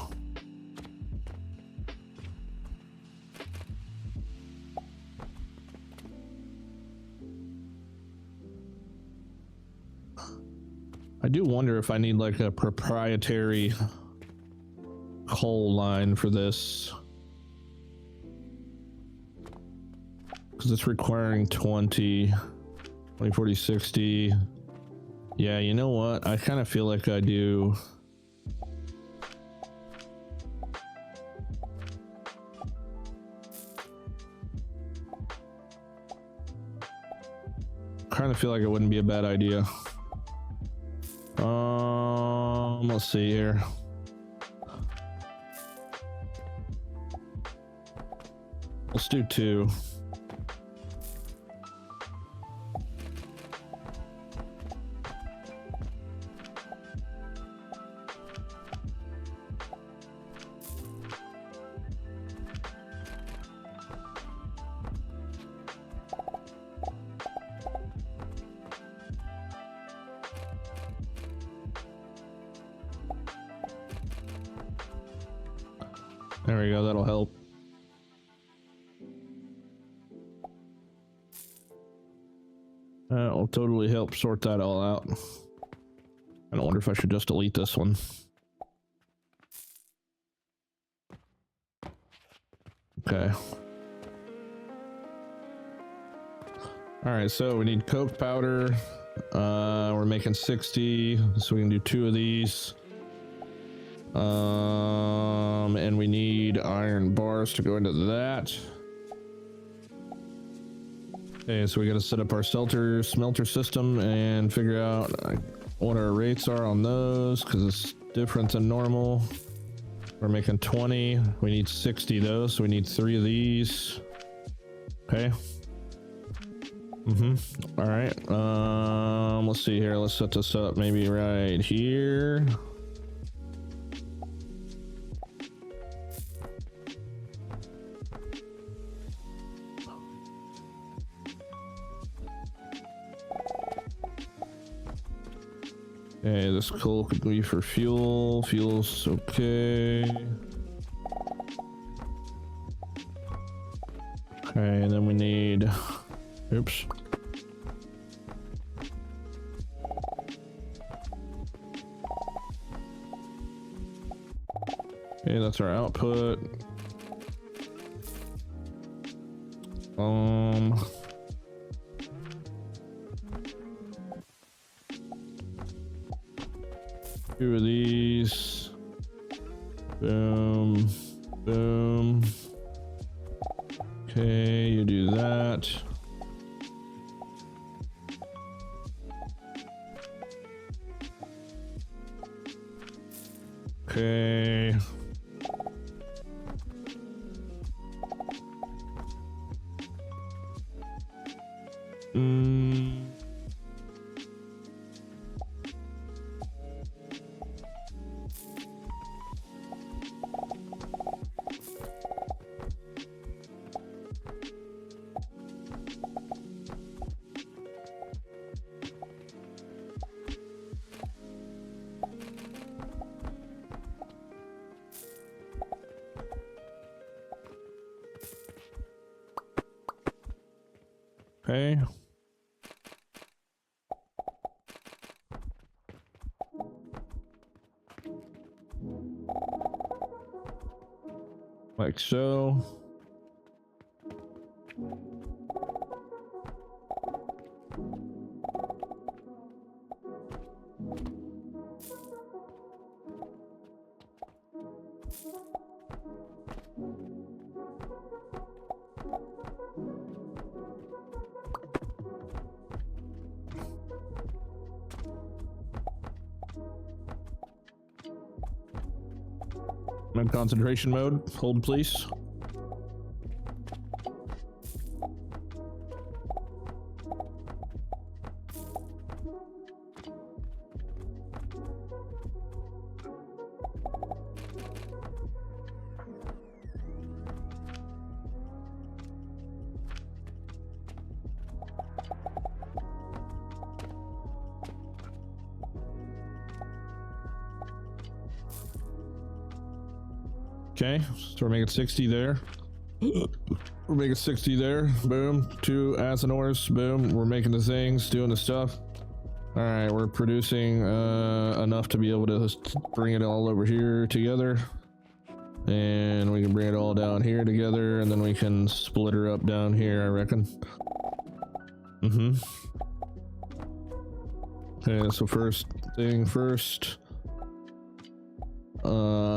I do wonder if I need like a proprietary coal line for this. Because it's requiring 20, 40, 60. Yeah, you know what? I kind of feel like I do. Kind of feel like it wouldn't be a bad idea. Let's see here. Let's do 2. There we go, that'll help. That will totally help sort that all out. I don't wonder if I should just delete this one. Okay. All right, so we need coke powder. We're making 60, so we can do 2 of these. And we need iron bars to go into that. Okay, so we got to set up our smelter system and figure out what our rates are on those, because it's different than normal. We're making 20. We need 60 though, so we need 3 of these. Okay. All right. Let's see here. Let's set this up maybe right here. Okay, this coal could be for fuel. Fuel's okay. Okay, and then we need, oops. Okay, that's our output. Two of these. Boom, boom. Okay, you do that. Okay. Okay. Like so. I'm in concentration mode. Hold, please. Okay, so we're making 60 there. We're making 60 there. Boom. 2 acid ores. Boom. We're making the things, doing the stuff. All right, we're producing enough to be able to bring it all over here together. And we can bring it all down here together, and then we can split her up down here, I reckon. Okay, so first thing first.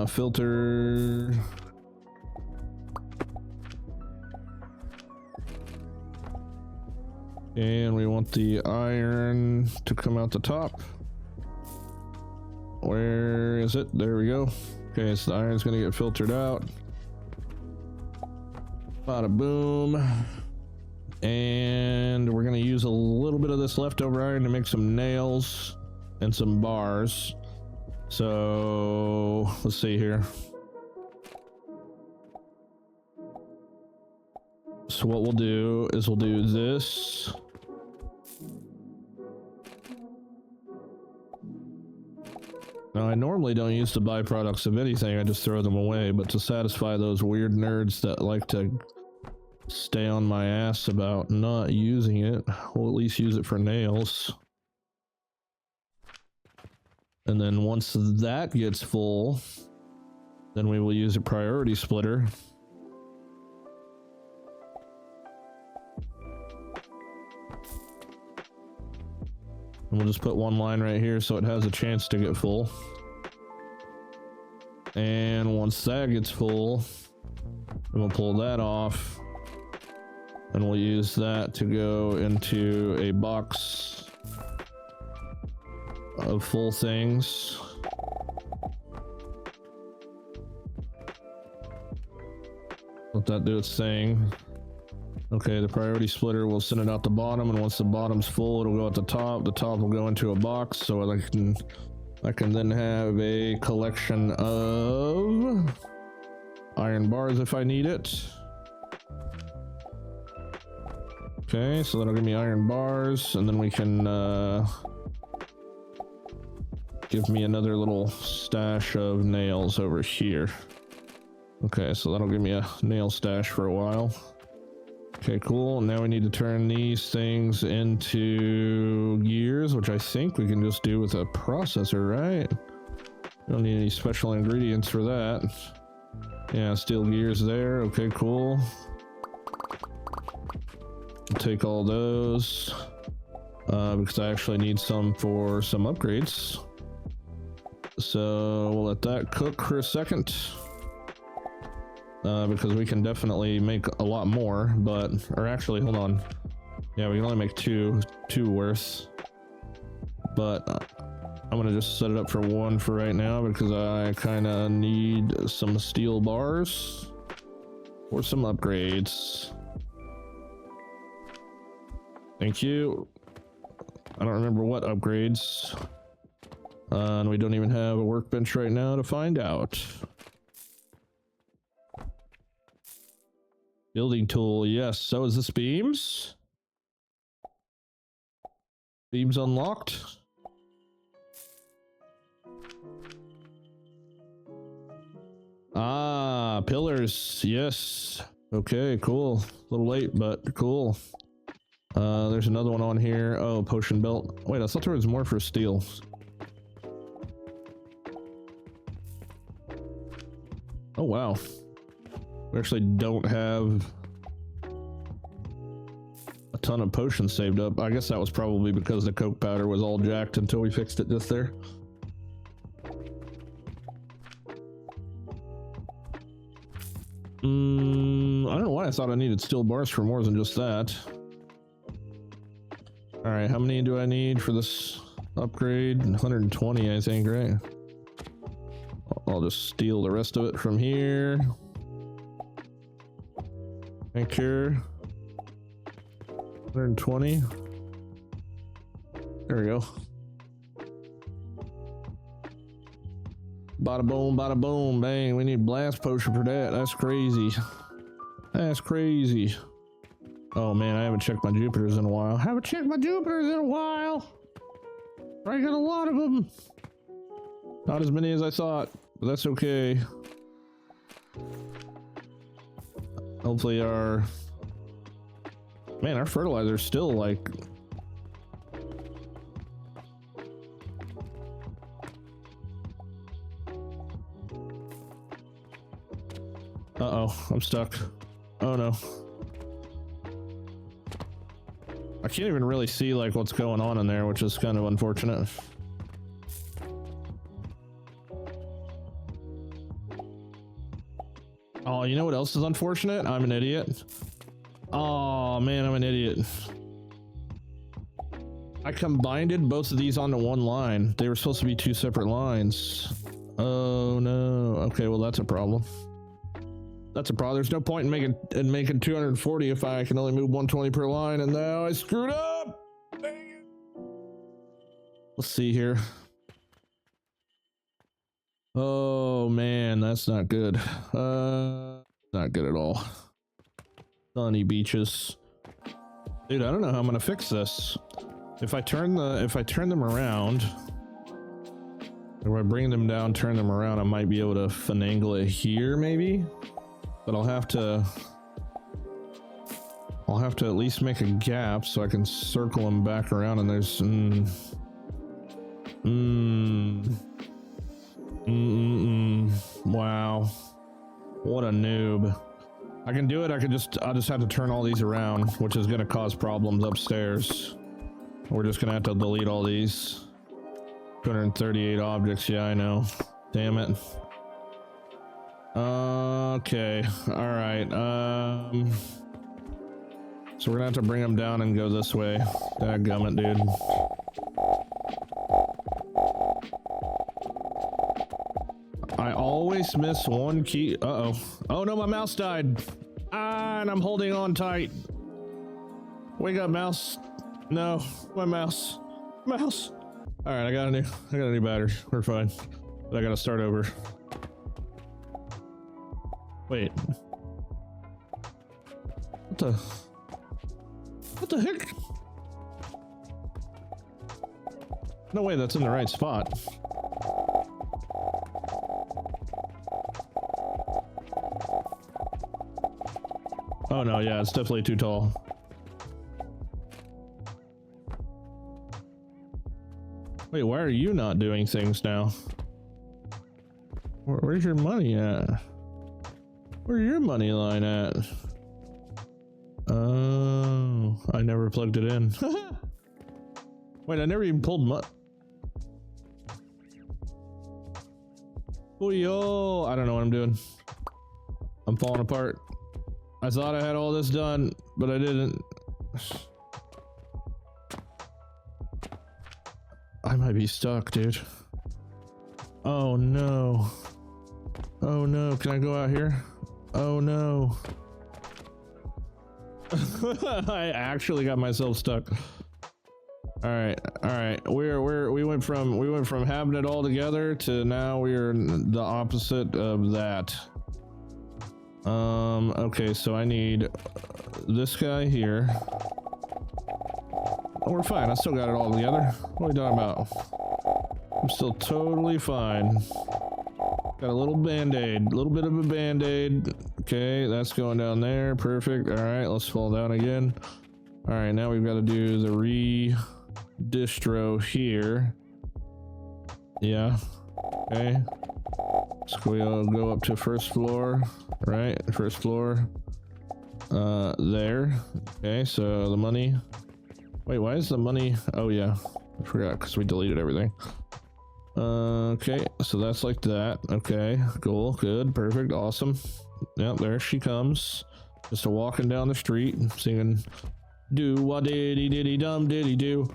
Filter. And we want the iron to come out the top. Where is it? There we go. Okay, so the iron's gonna get filtered out. Bada boom. And we're gonna use a little bit of this leftover iron to make some nails and some bars. So let's see here. So what we'll do is we'll do this. Now, I normally don't use the byproducts of anything, I just throw them away, but to satisfy those weird nerds that like to stay on my ass about not using it, we'll at least use it for nails. And then once that gets full, then we will use a priority splitter. And we'll just put one line right here so it has a chance to get full. And once that gets full, then we'll pull that off. And we'll use that to go into a box of full things. Let that do its thing. Okay, the priority splitter will send it out the bottom, and once the bottom's full, it'll go at the top. The top will go into a box, so I can then have a collection of iron bars if I need it. Okay, so that'll give me iron bars, and then we can give me another little stash of nails over here. Okay, so that'll give me a nail stash for a while. Okay, cool. Now we need to turn these things into gears, which I think we can just do with a processor, right? Don't need any special ingredients for that. Yeah, steel gears there. Okay, cool. I'll take all those because I actually need some for some upgrades. So we'll let that cook for a second. Because we can definitely make a lot more, but, or actually, hold on. Yeah, we can only make two worth. But I'm gonna just set it up for one for right now because I kind of need some steel bars or some upgrades. Thank you. I don't remember what upgrades. And we don't even have a workbench right now to find out. Building tool, yes. So is this beams? Beams unlocked. Ah, pillars, yes. Okay, cool. A little late, but cool. There's another one on here. Oh, potion belt. Wait, I thought there was more for steel. Oh, wow. We actually don't have a ton of potions saved up. I guess that was probably because the coke powder was all jacked until we fixed it just there. I don't know why I thought I needed steel bars for more than just that. All right, how many do I need for this upgrade? 120, I think, right? I'll just steal the rest of it from here. Thank you. 120. There we go. Bada boom, bang. We need blast potion for that. That's crazy. That's crazy. Oh man, I haven't checked my Jupiters in a while. I got a lot of them. Not as many as I thought, but that's okay. Hopefully our fertilizer's still like I'm stuck. Oh no. I can't even really see like what's going on in there, which is kind of unfortunate. Oh, you know what else is unfortunate? I'm an idiot. Oh man, I'm an idiot. I combined both of these onto one line. They were supposed to be two separate lines. Oh no. Okay, well that's a problem. That's a problem. There's no point in making 240 if I can only move 120 per line, and now I screwed up. Dang it. Let's see here. Oh man, that's not good. Not good at all. Sunny beaches. Dude, I don't know how I'm gonna fix this. If I turn them around, or I bring them down, turn them around, I might be able to finagle it here maybe. But I'll have to at least make a gap so I can circle them back around, and there's wow, what a noob. I can do it. I'll just have to turn all these around, which is going to cause problems upstairs. We're just gonna have to delete all these. 238 objects, yeah, I know. Damn it. Okay, alright, so we're gonna have to bring them down and go this way. Dadgummit, dude. I always miss one key. Uh-oh. Oh no, my mouse died. Ah, and I'm holding on tight. Wake up, mouse. No, my mouse. Mouse. Alright, I got a new battery. We're fine. But I gotta start over. Wait. What the heck? No way, that's in the right spot. Oh no, yeah, it's definitely too tall. Wait, why are you not doing things now? Where's your money at? Where's your money line at? Oh, I never plugged it in. Wait, I never even pulled Oh, yo, I don't know what I'm doing. I'm falling apart. I thought I had all this done, but I didn't. I might be stuck, dude. Oh no. Oh no, can I go out here? Oh no. I actually got myself stuck. All right. We went from having it all together to now we're the opposite of that. Okay, so I need this guy here. Oh, we're fine. I still got it all together. What are we talking about? I'm still totally fine. Got a little band-aid, a little bit of a band-aid. Okay, that's going down there. Perfect. All right, let's fall down again. All right, now we've got to do the re-distro here. Yeah. Okay. So we'll go up to first floor, right? First floor. There. Okay, so the money. Wait, why is the money? Oh yeah, I forgot because we deleted everything. Okay, so that's like that. Okay, cool, good, perfect, awesome. Yep, there she comes. Just a walking down the street singing do what diddy diddy dum diddy do.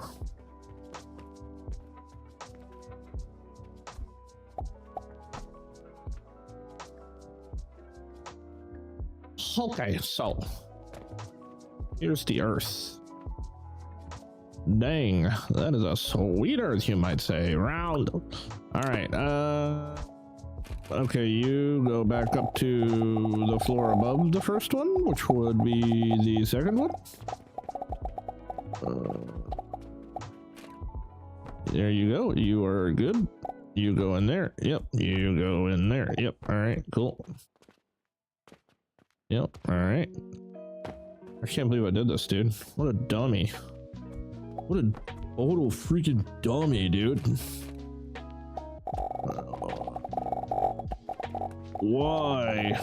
Okay, so here's the earth. Dang, that is a sweet earth, you might say. Round. All right. Okay, you go back up to the floor above the first one, which would be the second one. There you go. You are good. You go in there. Yep. You go in there. Yep. All right. Cool. Yep. All right. I can't believe I did this, dude. What a dummy. What a total freaking dummy, dude. Why?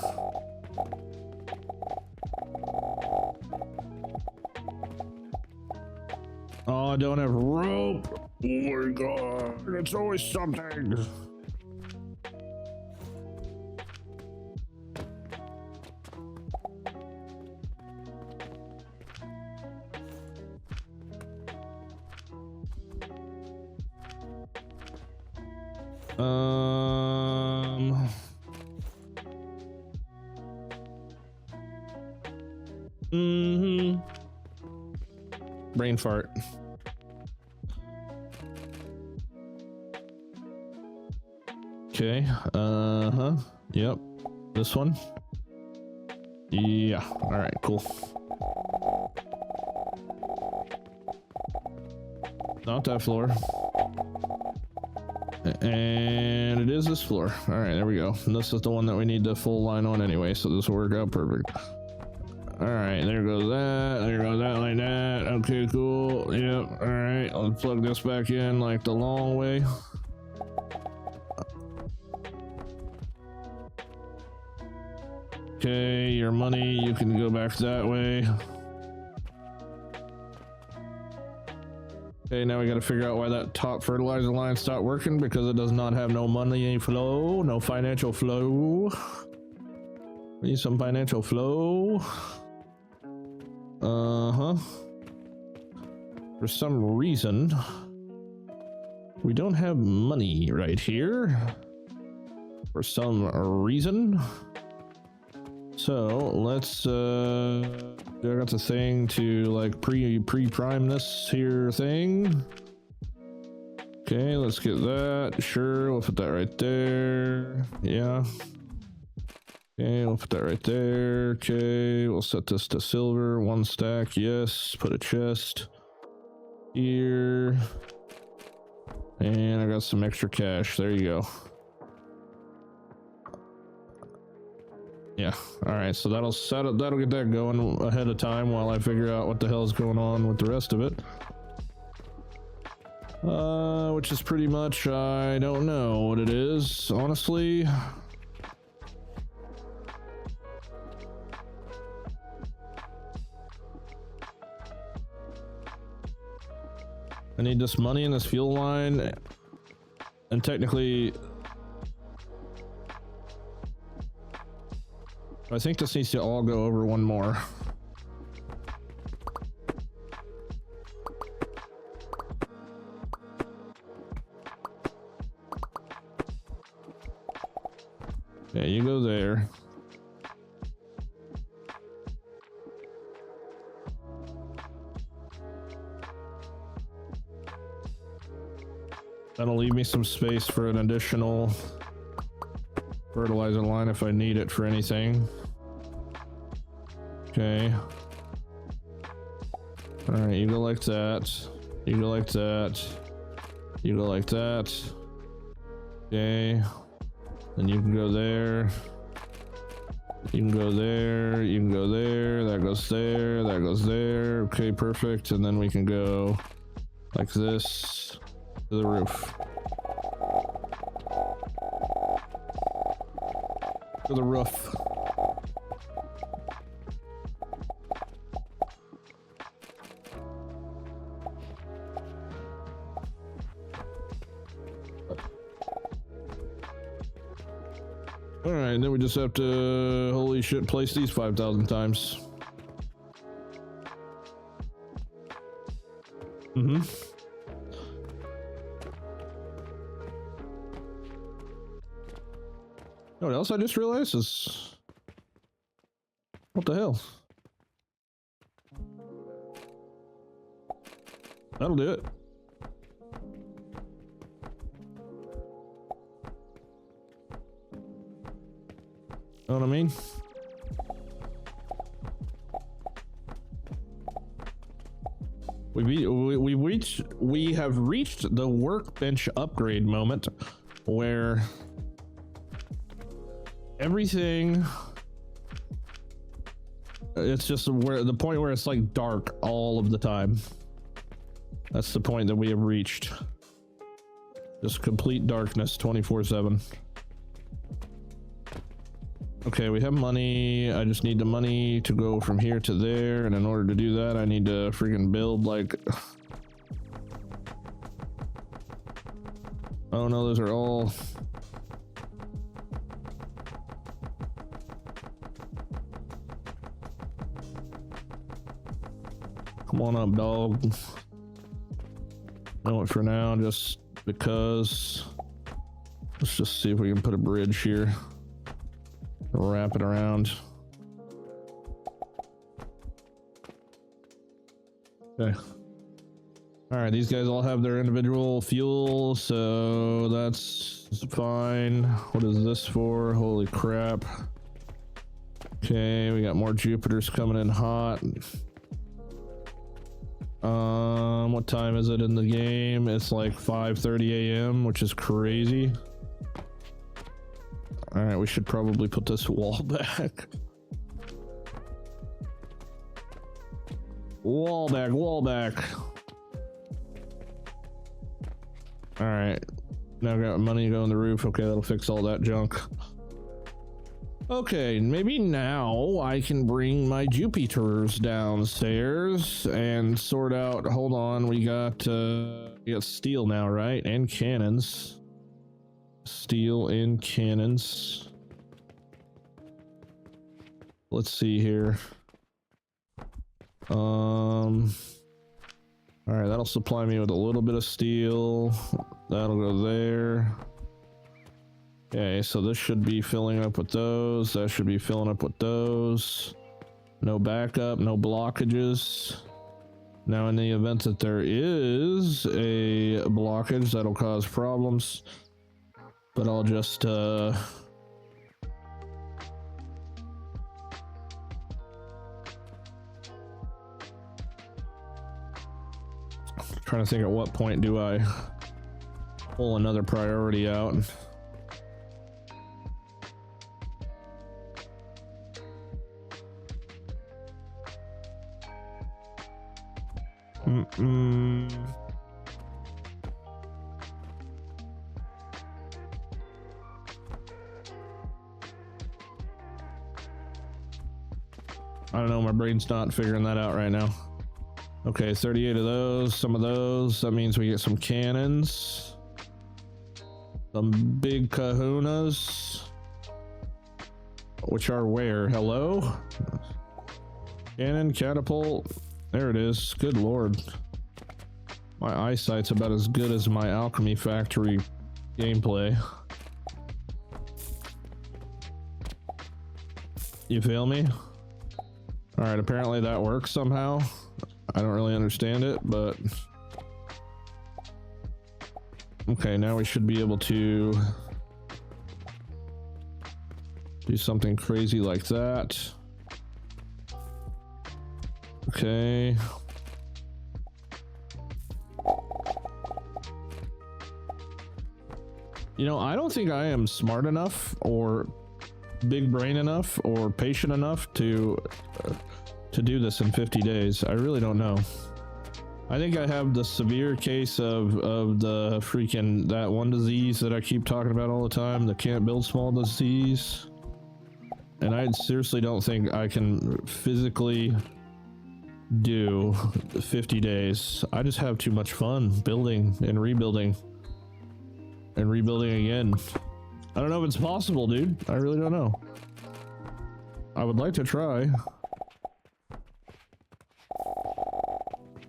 Oh, I don't have rope. Oh my god, it's always something. Brain fart. Okay. Yep. This one. Yeah. All right. Cool. Not that floor. And it is this floor. All right. There we go. And this is the one that we need the full line on anyway. So this will work out perfect. All right, there goes that. There goes that like that. Okay, cool. Yep. All right, let's plug this back in like the long way. Okay, your money, you can go back that way. Okay, now we got to figure out why that top fertilizer line stopped working, because it does not have no money flow, no financial flow. We need some financial flow. For some reason, we don't have money right here. For some reason. So let's I got the thing to like pre-prime this here thing. Okay, let's get that. Sure, we'll put that right there. Yeah. Okay, we'll put that right there. Okay, we'll set this to silver. 1 stack, yes. Put a chest here. And I got some extra cash. There you go. Yeah. All right. So that'll get that going ahead of time while I figure out what the hell is going on with the rest of it. Which is pretty much, I don't know what it is, honestly. I need this money in this fuel line, and technically I think this needs to all go over one more. Yeah, you go there. That'll leave me some space for an additional fertilizer line if I need it for anything. Okay. All right, you go like that. You go like that. You go like that. Okay. Then you can go there. You can go there. You can go there. That goes there. That goes there. Okay, perfect. And then we can go like this to the roof. To the roof. All right, then we just have to, holy shit, place these 5,000 times. Mm-hmm. You know what else I just realized is, what the hell? That'll do it. Know what I mean? We have reached the workbench upgrade moment where everything, it's just where the point where it's like dark all of the time. That's the point that we have reached. Just complete darkness 24/7. Okay, we have money. I just need the money to go from here to there, and in order to do that I need to freaking build like, oh no, those are all, come on up, dog. No, for now, just because. Let's just see if we can put a bridge here. Wrap it around. Okay. All right, these guys all have their individual fuel, so that's fine. What is this for? Holy crap. Okay, we got more Jupiters coming in hot. What time is it in the game? It's like 5:30 a.m., which is crazy. All right, we should probably put this wall back. Wall back, wall back. All right, now I got money to go on the roof. Okay, that'll fix all that junk. Okay, maybe now I can bring my Jupiters downstairs and sort out. Hold on, we got steel now, right? And cannons. Steel and cannons. Let's see here. All right, that'll supply me with a little bit of steel. That'll go there. Okay, so this should be filling up with those. That should be filling up with those. No backup, no blockages. Now, in the event that there is a blockage, that'll cause problems. But I'll just trying to think at what point do I pull another priority out. I don't know, my brain's not figuring that out right now. Okay, 38 of those, some of those. That means we get some cannons. Some big kahunas. Which are where? Hello? Cannon, catapult. There it is. Good lord. My eyesight's about as good as my Alchemy factory gameplay. You feel me? Alright, apparently that works somehow. I don't really understand it, but... Okay, now we should be able to... do something crazy like that. Okay. You know, I don't think I am smart enough or big brain enough or patient enough to do this in 50 days. I really don't know. I think I have the severe case of the freaking, that one disease that I keep talking about all the time, the can't build small disease. And I seriously don't think I can physically do 50 days. I just have too much fun building and rebuilding again. I don't know if it's possible, dude. I really don't know. I would like to try.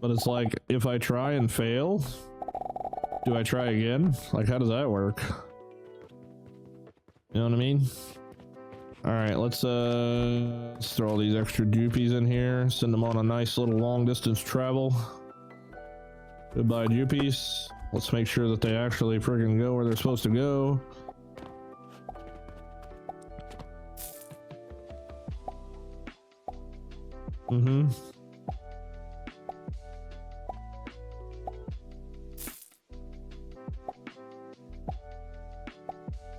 But it's like, if I try and fail, do I try again? Like, how does that work? You know what I mean? Alright, let's throw all these extra jupies in here. Send them on a nice little long distance travel. Goodbye, jupies. Let's make sure that they actually friggin' go where they're supposed to go.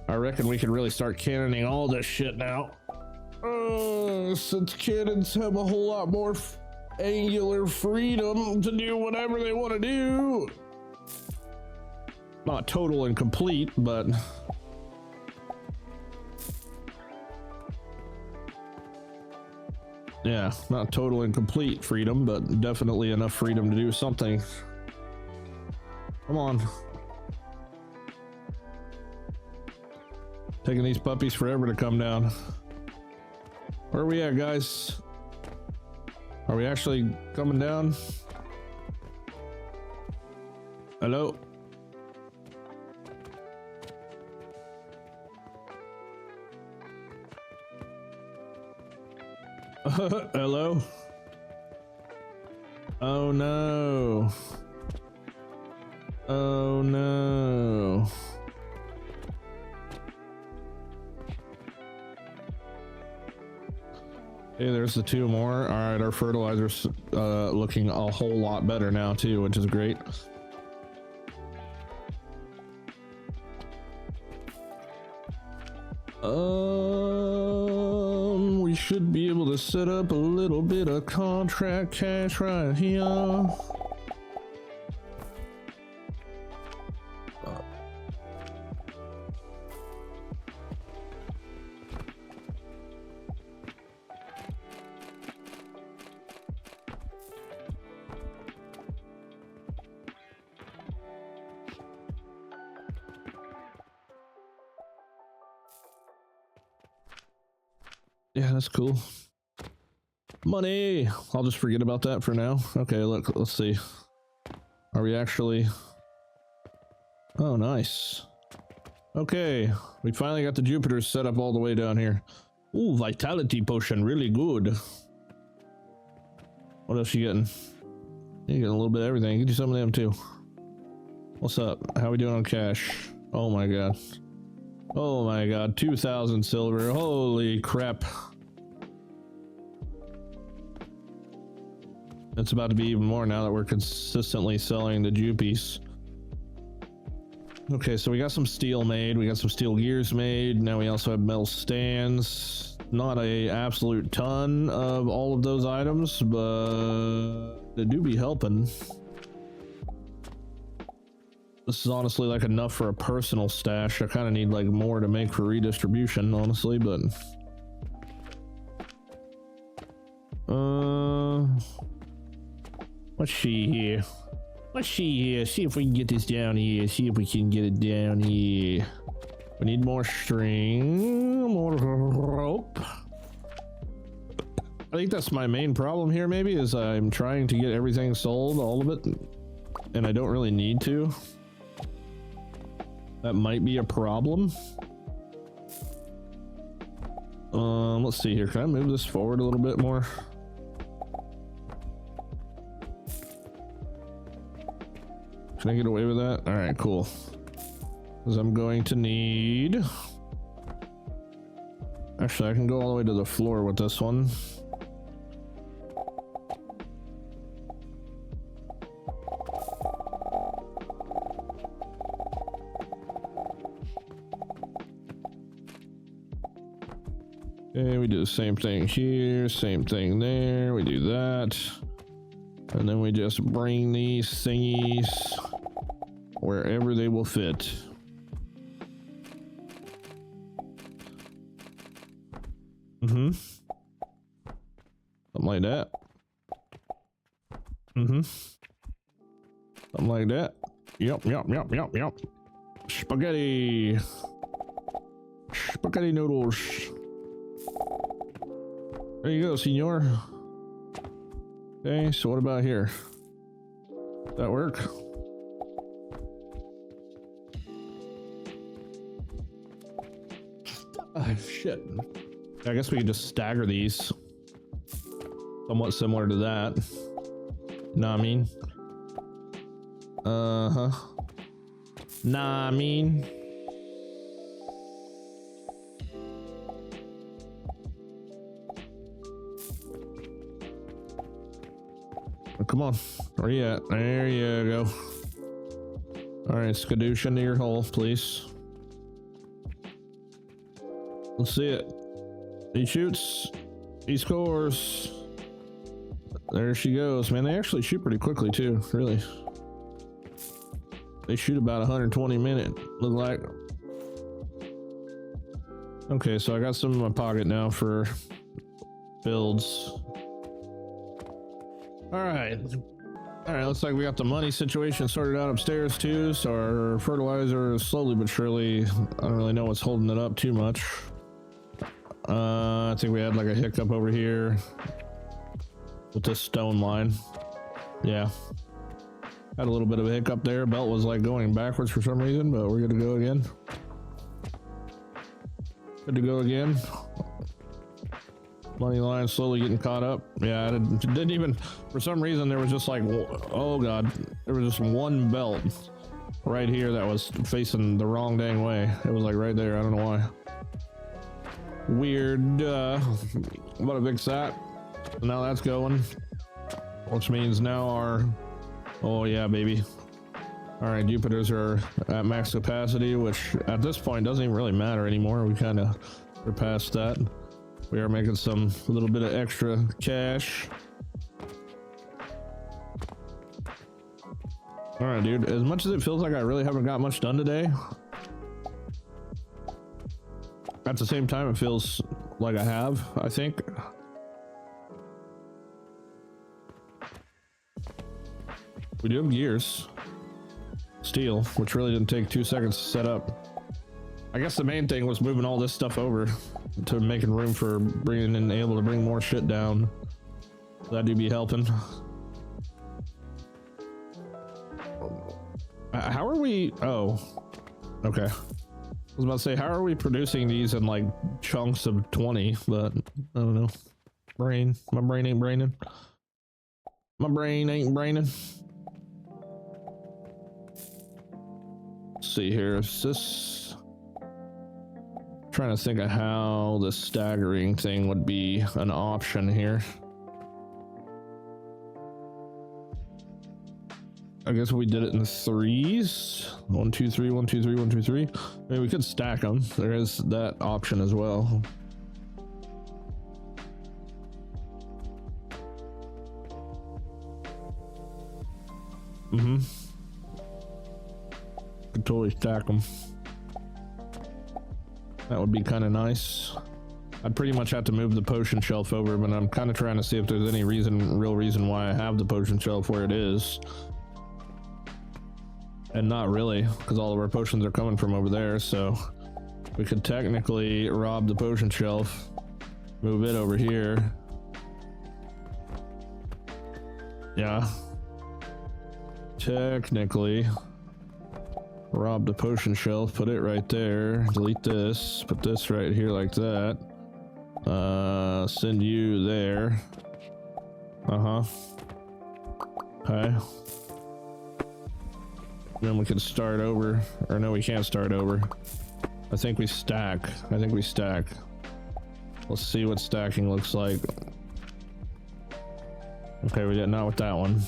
I reckon we can really start cannoning all this shit now. Since cannons have a whole lot more angular freedom to do whatever they want to do. Not total and complete, but... yeah, not total and complete freedom, but definitely enough freedom to do something. Come on. Taking these puppies forever to come down. Where are we at, guys? Are we actually coming down? Hello? Hello? Oh no. Oh no. Hey, there's the two more. All right, our fertilizer's looking a whole lot better now too, which is great. We should be able to set up a little bit of contract cash right here. Yeah, that's cool. Money! I'll just forget about that for now. Okay, look, let's see. Are we actually... Oh, nice. Okay, we finally got the Jupiters set up all the way down here. Ooh, vitality potion, really good. What else you getting? You getting a little bit of everything. Get you some of them too. What's up? How we doing on cash? Oh my god. Oh my god, 2,000 silver. Holy crap. It's about to be even more now that we're consistently selling the Jupies. Okay, so we got some steel made. We got some steel gears made. Now we also have metal stands. Not a absolute ton of all of those items, but they do be helping. This is honestly like enough for a personal stash. I kind of need like more to make for redistribution, honestly, but what's she here? What's she here? See if we can get this down here. See if we can get it down here. We need more string, more rope. I think that's my main problem here, maybe, is I'm trying to get everything sold, all of it, and I don't really need to. That might be a problem. Let's see here. Can I move this forward a little bit more? Can I get away with that? All right, cool. Because I'm going to need... Actually, I can go all the way to the floor with this one. Okay, we do the same thing here, same thing there. We do that. And then we just bring these thingies wherever they will fit. Something like that. Something like that. Yep. Spaghetti. Spaghetti noodles. There you go, senor. Okay, so what about here? Does that work? Oh, shit. I guess we could just stagger these. Somewhat similar to that. Nah, I mean. Nah, I mean. Oh, come on. Where you at? There you go. Alright, skadoosh into your hole, please. Let's see it. He shoots. He scores. There she goes. Man, they actually shoot pretty quickly too, really. They shoot about 120 minutes, look like. Okay, so I got some in my pocket now for builds. Alright, looks like we got the money situation sorted out upstairs too, so our fertilizer is slowly but surely, I don't really know what's holding it up too much. I think we had like a hiccup over here with this stone line. Yeah, had a little bit of a hiccup there. Belt was like going backwards for some reason, but we're good to go again. Good to go again. Money line slowly getting caught up. Yeah, I didn't even, for some reason there was just like, oh god, there was just one belt right here that was facing the wrong dang way. It was like right there. I don't know why. Weird. What a big sat. Now that's going, which means now our, oh yeah, baby. All right, Jupiters are at max capacity, which at this point doesn't even really matter anymore. We kind of surpassed that. We are making some little bit of extra cash. All right, dude, as much as it feels like I really haven't got much done today, at the same time it feels like I have, I think. We do have gears. Steel, which really didn't take 2 seconds to set up. I guess the main thing was moving all this stuff over. to making room for bringing in, able to bring more shit down. That do be helping. How are we? Oh, okay. I was about to say, how are we producing these in like chunks of 20? But I don't know. My brain ain't braining. My brain ain't braining. Let's see here. Is this? Trying to think of how the staggering thing would be an option here. I guess we did it in threes. 1, 2, 3, 1, 2, 3, 1, 2, 3. I mean, we could stack them. There is that option as well. Could totally stack them. That would be kind of nice. I'd pretty much have to move the potion shelf over, but I'm kind of trying to see if there's any real reason why I have the potion shelf where it is. And not really, because all of our potions are coming from over there, so we could technically rob the potion shelf, move it over here. Yeah. Technically rob the potion shelf, put it right there, delete this, put this right here like that. Send you there. Okay. Then we can start over, or no, we can't start over. I think we stack. Let's see what stacking looks like. Okay, we did not with that one.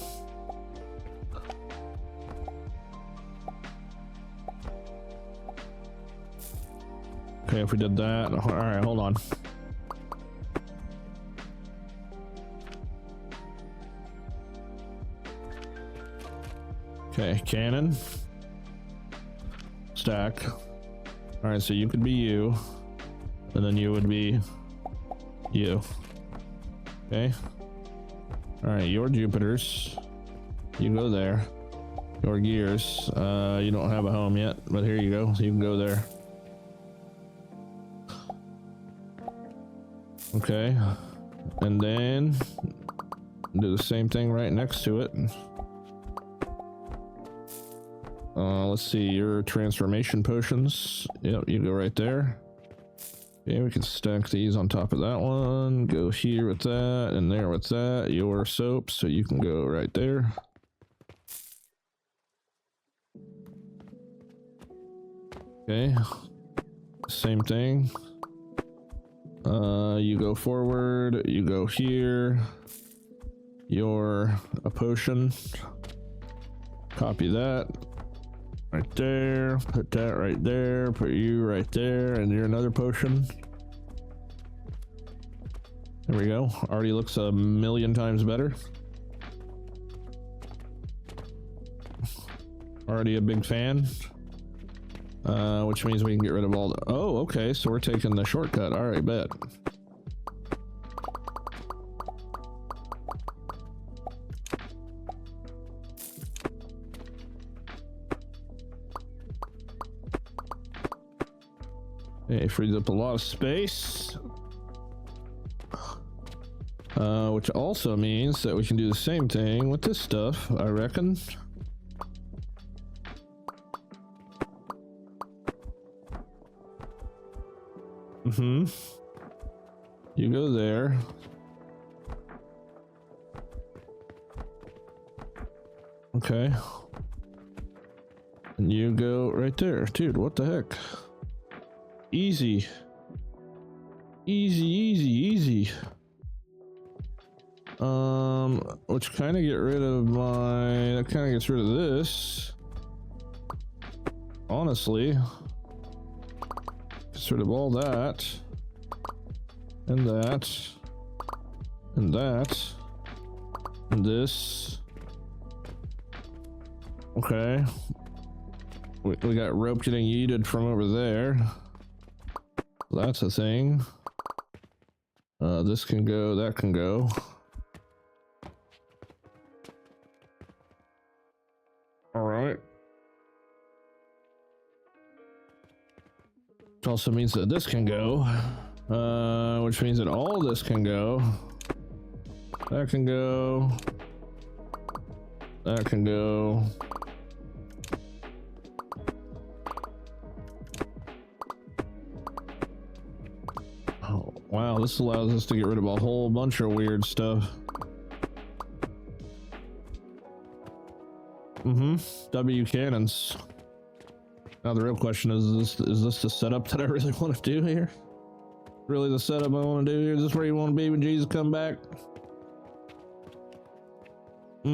Okay, if we did that, all right, hold on. Okay, cannon. Stack. All right, so you could be you, and then you would be you. Okay. All right, your Jupiters. You go there. Your gears. You don't have a home yet, but here you go. So you can go there. Okay, and then do the same thing right next to it. Let's see, your transformation potions. Yep, you go right there. Okay, we can stack these on top of that one. Go here with that, and there with that. Your soap, so you can go right there. Okay, same thing. You go forward, you go here. You're a potion. Copy that. Right there. Put that right there. Put you right there. And you're another potion. There we go. Already looks a million times better. Already a big fan. Which means we can get rid of all the... Oh, okay. So we're taking the shortcut. All right, bet. It frees up a lot of space. Which also means that we can do the same thing with this stuff, I reckon. You go there. Okay. And you go right there. Dude, what the heck? Easy. Easy, easy, easy. Which kind of get rid of my... That kind of gets rid of this. Honestly. Gets rid of all that. And that. And that. And this. Okay. We got rope getting yeeted from over there. That's a thing. This can go, that can go. All right. Which also means that this can go. Which means that all this can go. That can go. That can go. Oh, wow, this allows us to get rid of a whole bunch of weird stuff. W cannons. Now the real question is this the setup that I really want to do here? Really the setup I want to do here? Is this where you want to be when Jesus come back? I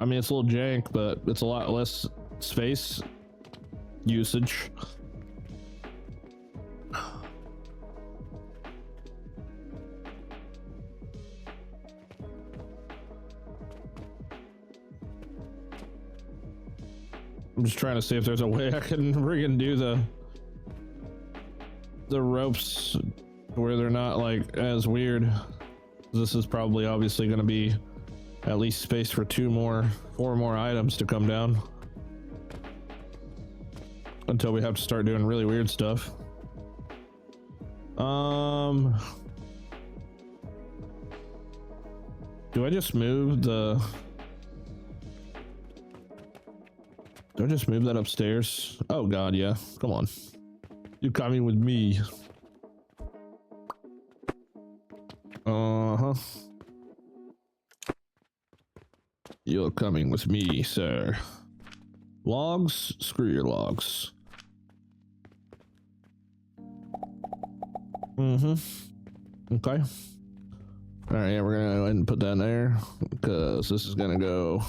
mean, it's a little jank, but it's a lot less space usage. I'm just trying to see if there's a way I can friggin' do the ropes where they're not like as weird. This is probably obviously going to be at least space for 4 more items to come down until we have to start doing really weird stuff. Do I just move the... Do I just move that upstairs? Oh god, yeah. Come on. You coming with me? Uh-huh. You're coming with me, sir. Logs? Screw your logs. Okay. Alright, yeah, we're gonna go ahead and put that in there because this is gonna go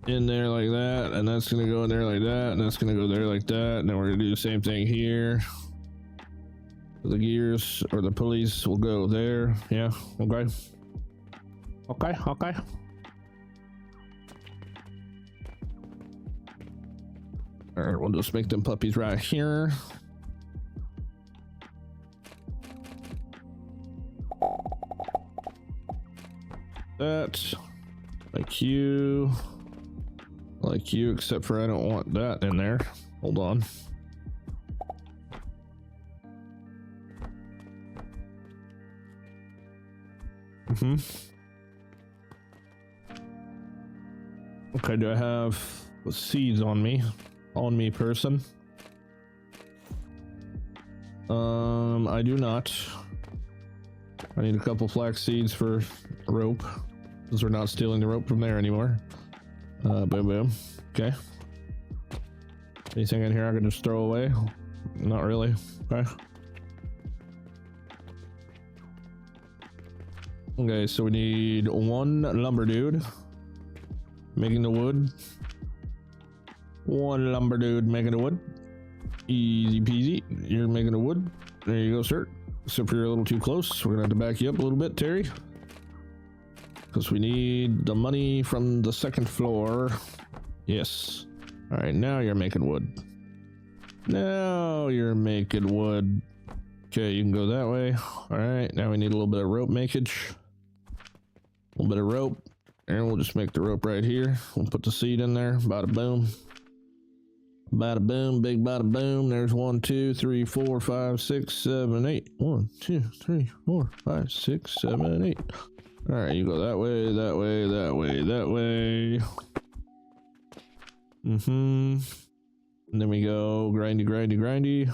in there like that, and that's gonna go in there like that, and that's gonna go there like that, and then we're gonna do the same thing here. The gears or the pulleys will go there. Yeah, okay. Okay. Alright, we'll just make them puppies right here. That, like you, except for I don't want that in there. Hold on. Okay, do I have seeds on me? On me, person? I do not. I need a couple flax seeds for rope, because we're not stealing the rope from there anymore. Boom, boom. Okay. Anything in here I can just throw away? Not really. Okay. Okay, so we need 1 lumber dude making the wood. 1 lumber dude making the wood. Easy peasy. You're making the wood. There you go, sir. Except for you're a little too close. We're gonna have to back you up a little bit, Terry, because we need the money from the 2nd floor. Yes. All right, now you're making wood. Now you're making wood. Okay, you can go that way. All right, now we need a little bit of rope makeage. A little bit of rope, and we'll just make the rope right here. We'll put the seed in there. Bada boom. Bada boom, big bada boom. There's 1, 2, 3, 4, 5, 6, 7, 8. 1, 2, 3, 4, 5, 6, 7, 8. All right, you go that way, that way, that way, that way. And then we go grindy, grindy, grindy.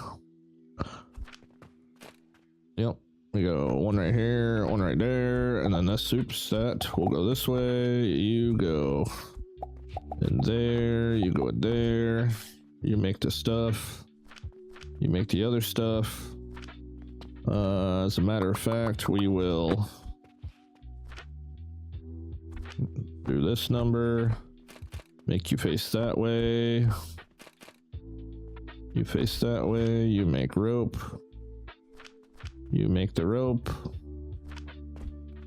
Yep. We go 1 right here, 1 right there, and then this soups that. We'll go this way. You go in there. You go in there. You make the stuff. You make the other stuff. As a matter of fact, we will do this number. Make you face that way. You face that way. You make rope. You make the rope.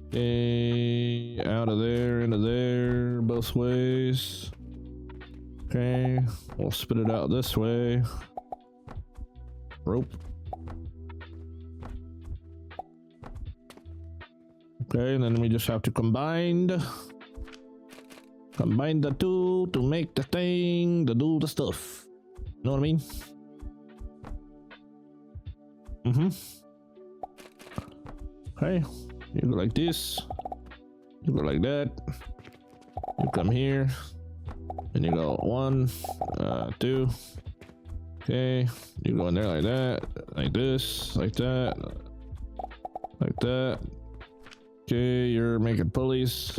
Okay, out of there, into there, both ways. Okay, we'll spit it out this way. Rope. Okay, and then we just have to combine Combine the two to make the thing to do the stuff. You know what I mean? Okay, you go like this. You go like that. You come here. And you go 1, 2. Okay, you go in there like that, like this, like that, like that. Okay, you're making pulleys.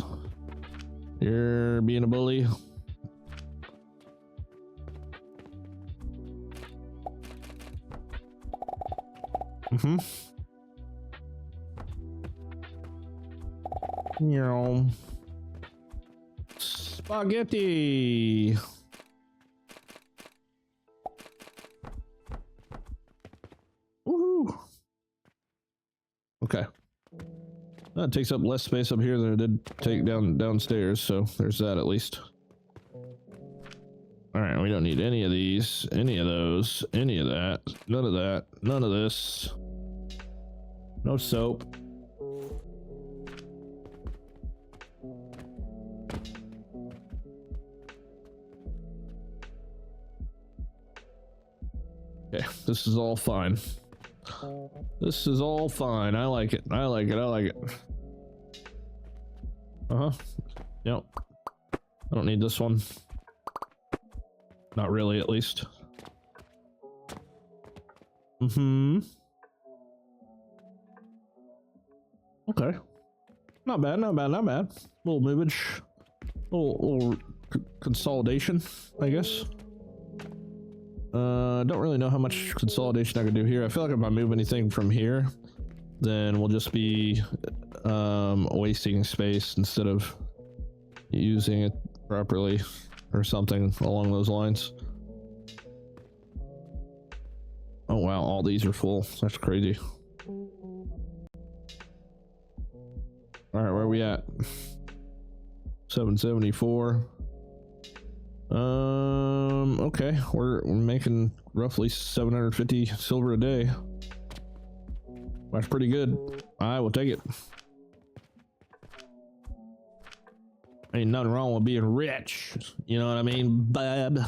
You're being a bully. Spaghetti. Woohoo. Okay. That takes up less space up here than it did take downstairs, so there's that at least. Alright, we don't need any of these, any of those, any of that, none of that, none of this. No soap. Okay, this is all fine. This is all fine. I like it. I like it. I like it. Yep. I don't need this one. Not really, at least. Okay. Not bad, not bad, not bad. Little movage. Little consolidation, I guess. Don't really know how much consolidation I can do here. I feel like if I move anything from here, then we'll just be wasting space instead of using it properly or something along those lines. Oh wow, all these are full. That's crazy. All right, where are we at? 774. Okay, we're making roughly 750 silver a day. That's pretty good. I will take it. Ain't nothing wrong with being rich. You know what I mean, bub?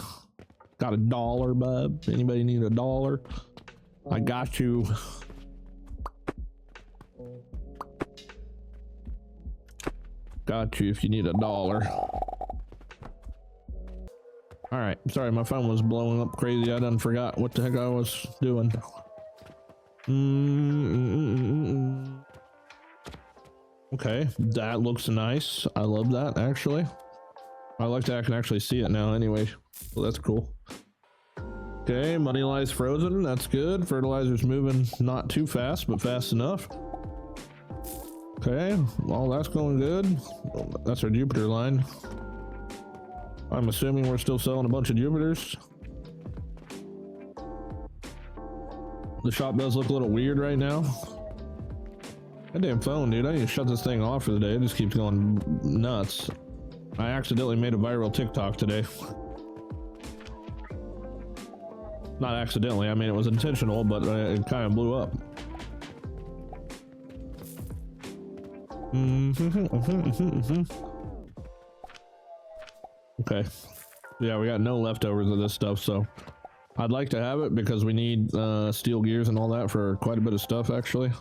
Got $1, bub? Anybody need $1? I got you. Got you if you need $1. All right, sorry, my phone was blowing up crazy. I done forgot what the heck I was doing. Okay, that looks nice. I love that, actually. I like that I can actually see it now anyway. So that's cool. Okay, money lies frozen. That's good. Fertilizer's moving not too fast, but fast enough. Okay, well, that's going good. That's our Jupiter line. I'm assuming we're still selling a bunch of Jupiters. The shop does look a little weird right now. That damn phone, dude. I need to shut this thing off for the day. It just keeps going nuts. I accidentally made a viral TikTok today. Not accidentally. I mean, it was intentional, but it kind of blew up. Okay. Yeah, we got no leftovers of this stuff, so I'd like to have it because we need steel gears and all that for quite a bit of stuff, actually.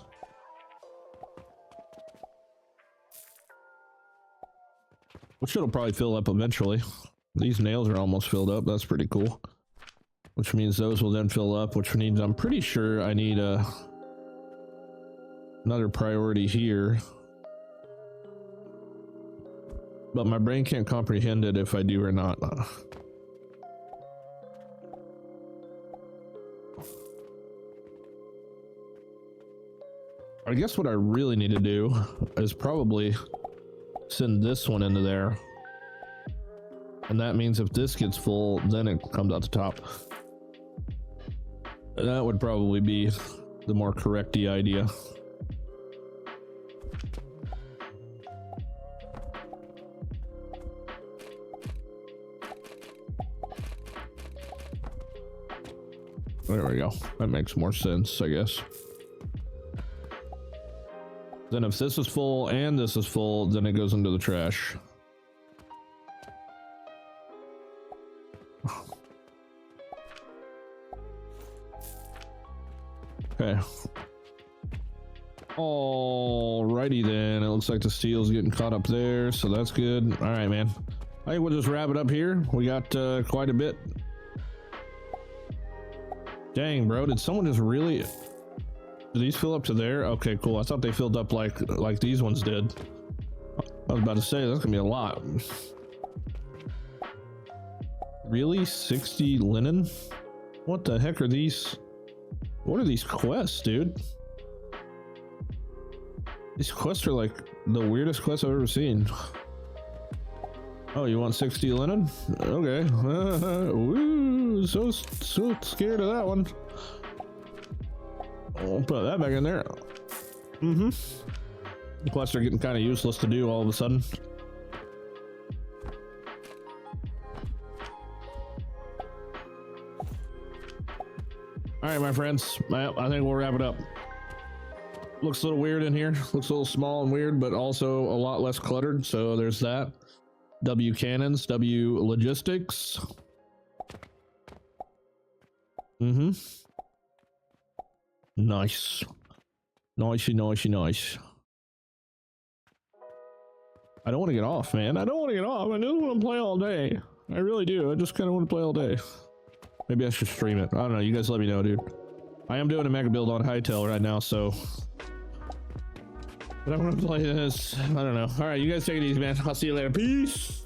Which it'll probably fill up eventually. These nails are almost filled up. That's pretty cool. Which means those will then fill up, which means I'm pretty sure I need another priority here. But my brain can't comprehend it if I do or not. I guess what I really need to do is probably send this one into there. And that means if this gets full, then it comes out the top. That would probably be the more correct-y idea. There we go. That makes more sense, I guess. Then if this is full and this is full, then it goes into the trash. Okay. Alrighty then. It looks like the steel's getting caught up there, so that's good. All right, man. I think we'll just wrap it up here. We got quite a bit. Dang, bro. Did someone just really... Did these fill up to there? Okay, cool. I thought they filled up like these ones did. I was about to say, that's gonna be a lot. Really? 60 linen? What the heck are these? What are these quests, dude? These quests are like the weirdest quests I've ever seen. Oh, you want 60 linen? Okay. Woo, so scared of that one. I'll put that back in there. Mm-hmm. The quests are getting kind of useless to do all of a sudden. All right, my friends. I think we'll wrap it up. Looks a little weird in here. Looks a little small and weird, but also a lot less cluttered. So there's that. W cannons, W logistics. Mm-hmm. Nice. Nice. I don't want to get off, man. I don't want to get off. I just want to play all day. I really do. I just kind of want to play all day. Maybe I should stream it. I don't know. You guys let me know, dude. I am doing a mega build on Hightail right now, so... But I want to play this. I don't know. All right, you guys take it easy, man. I'll see you later. Peace.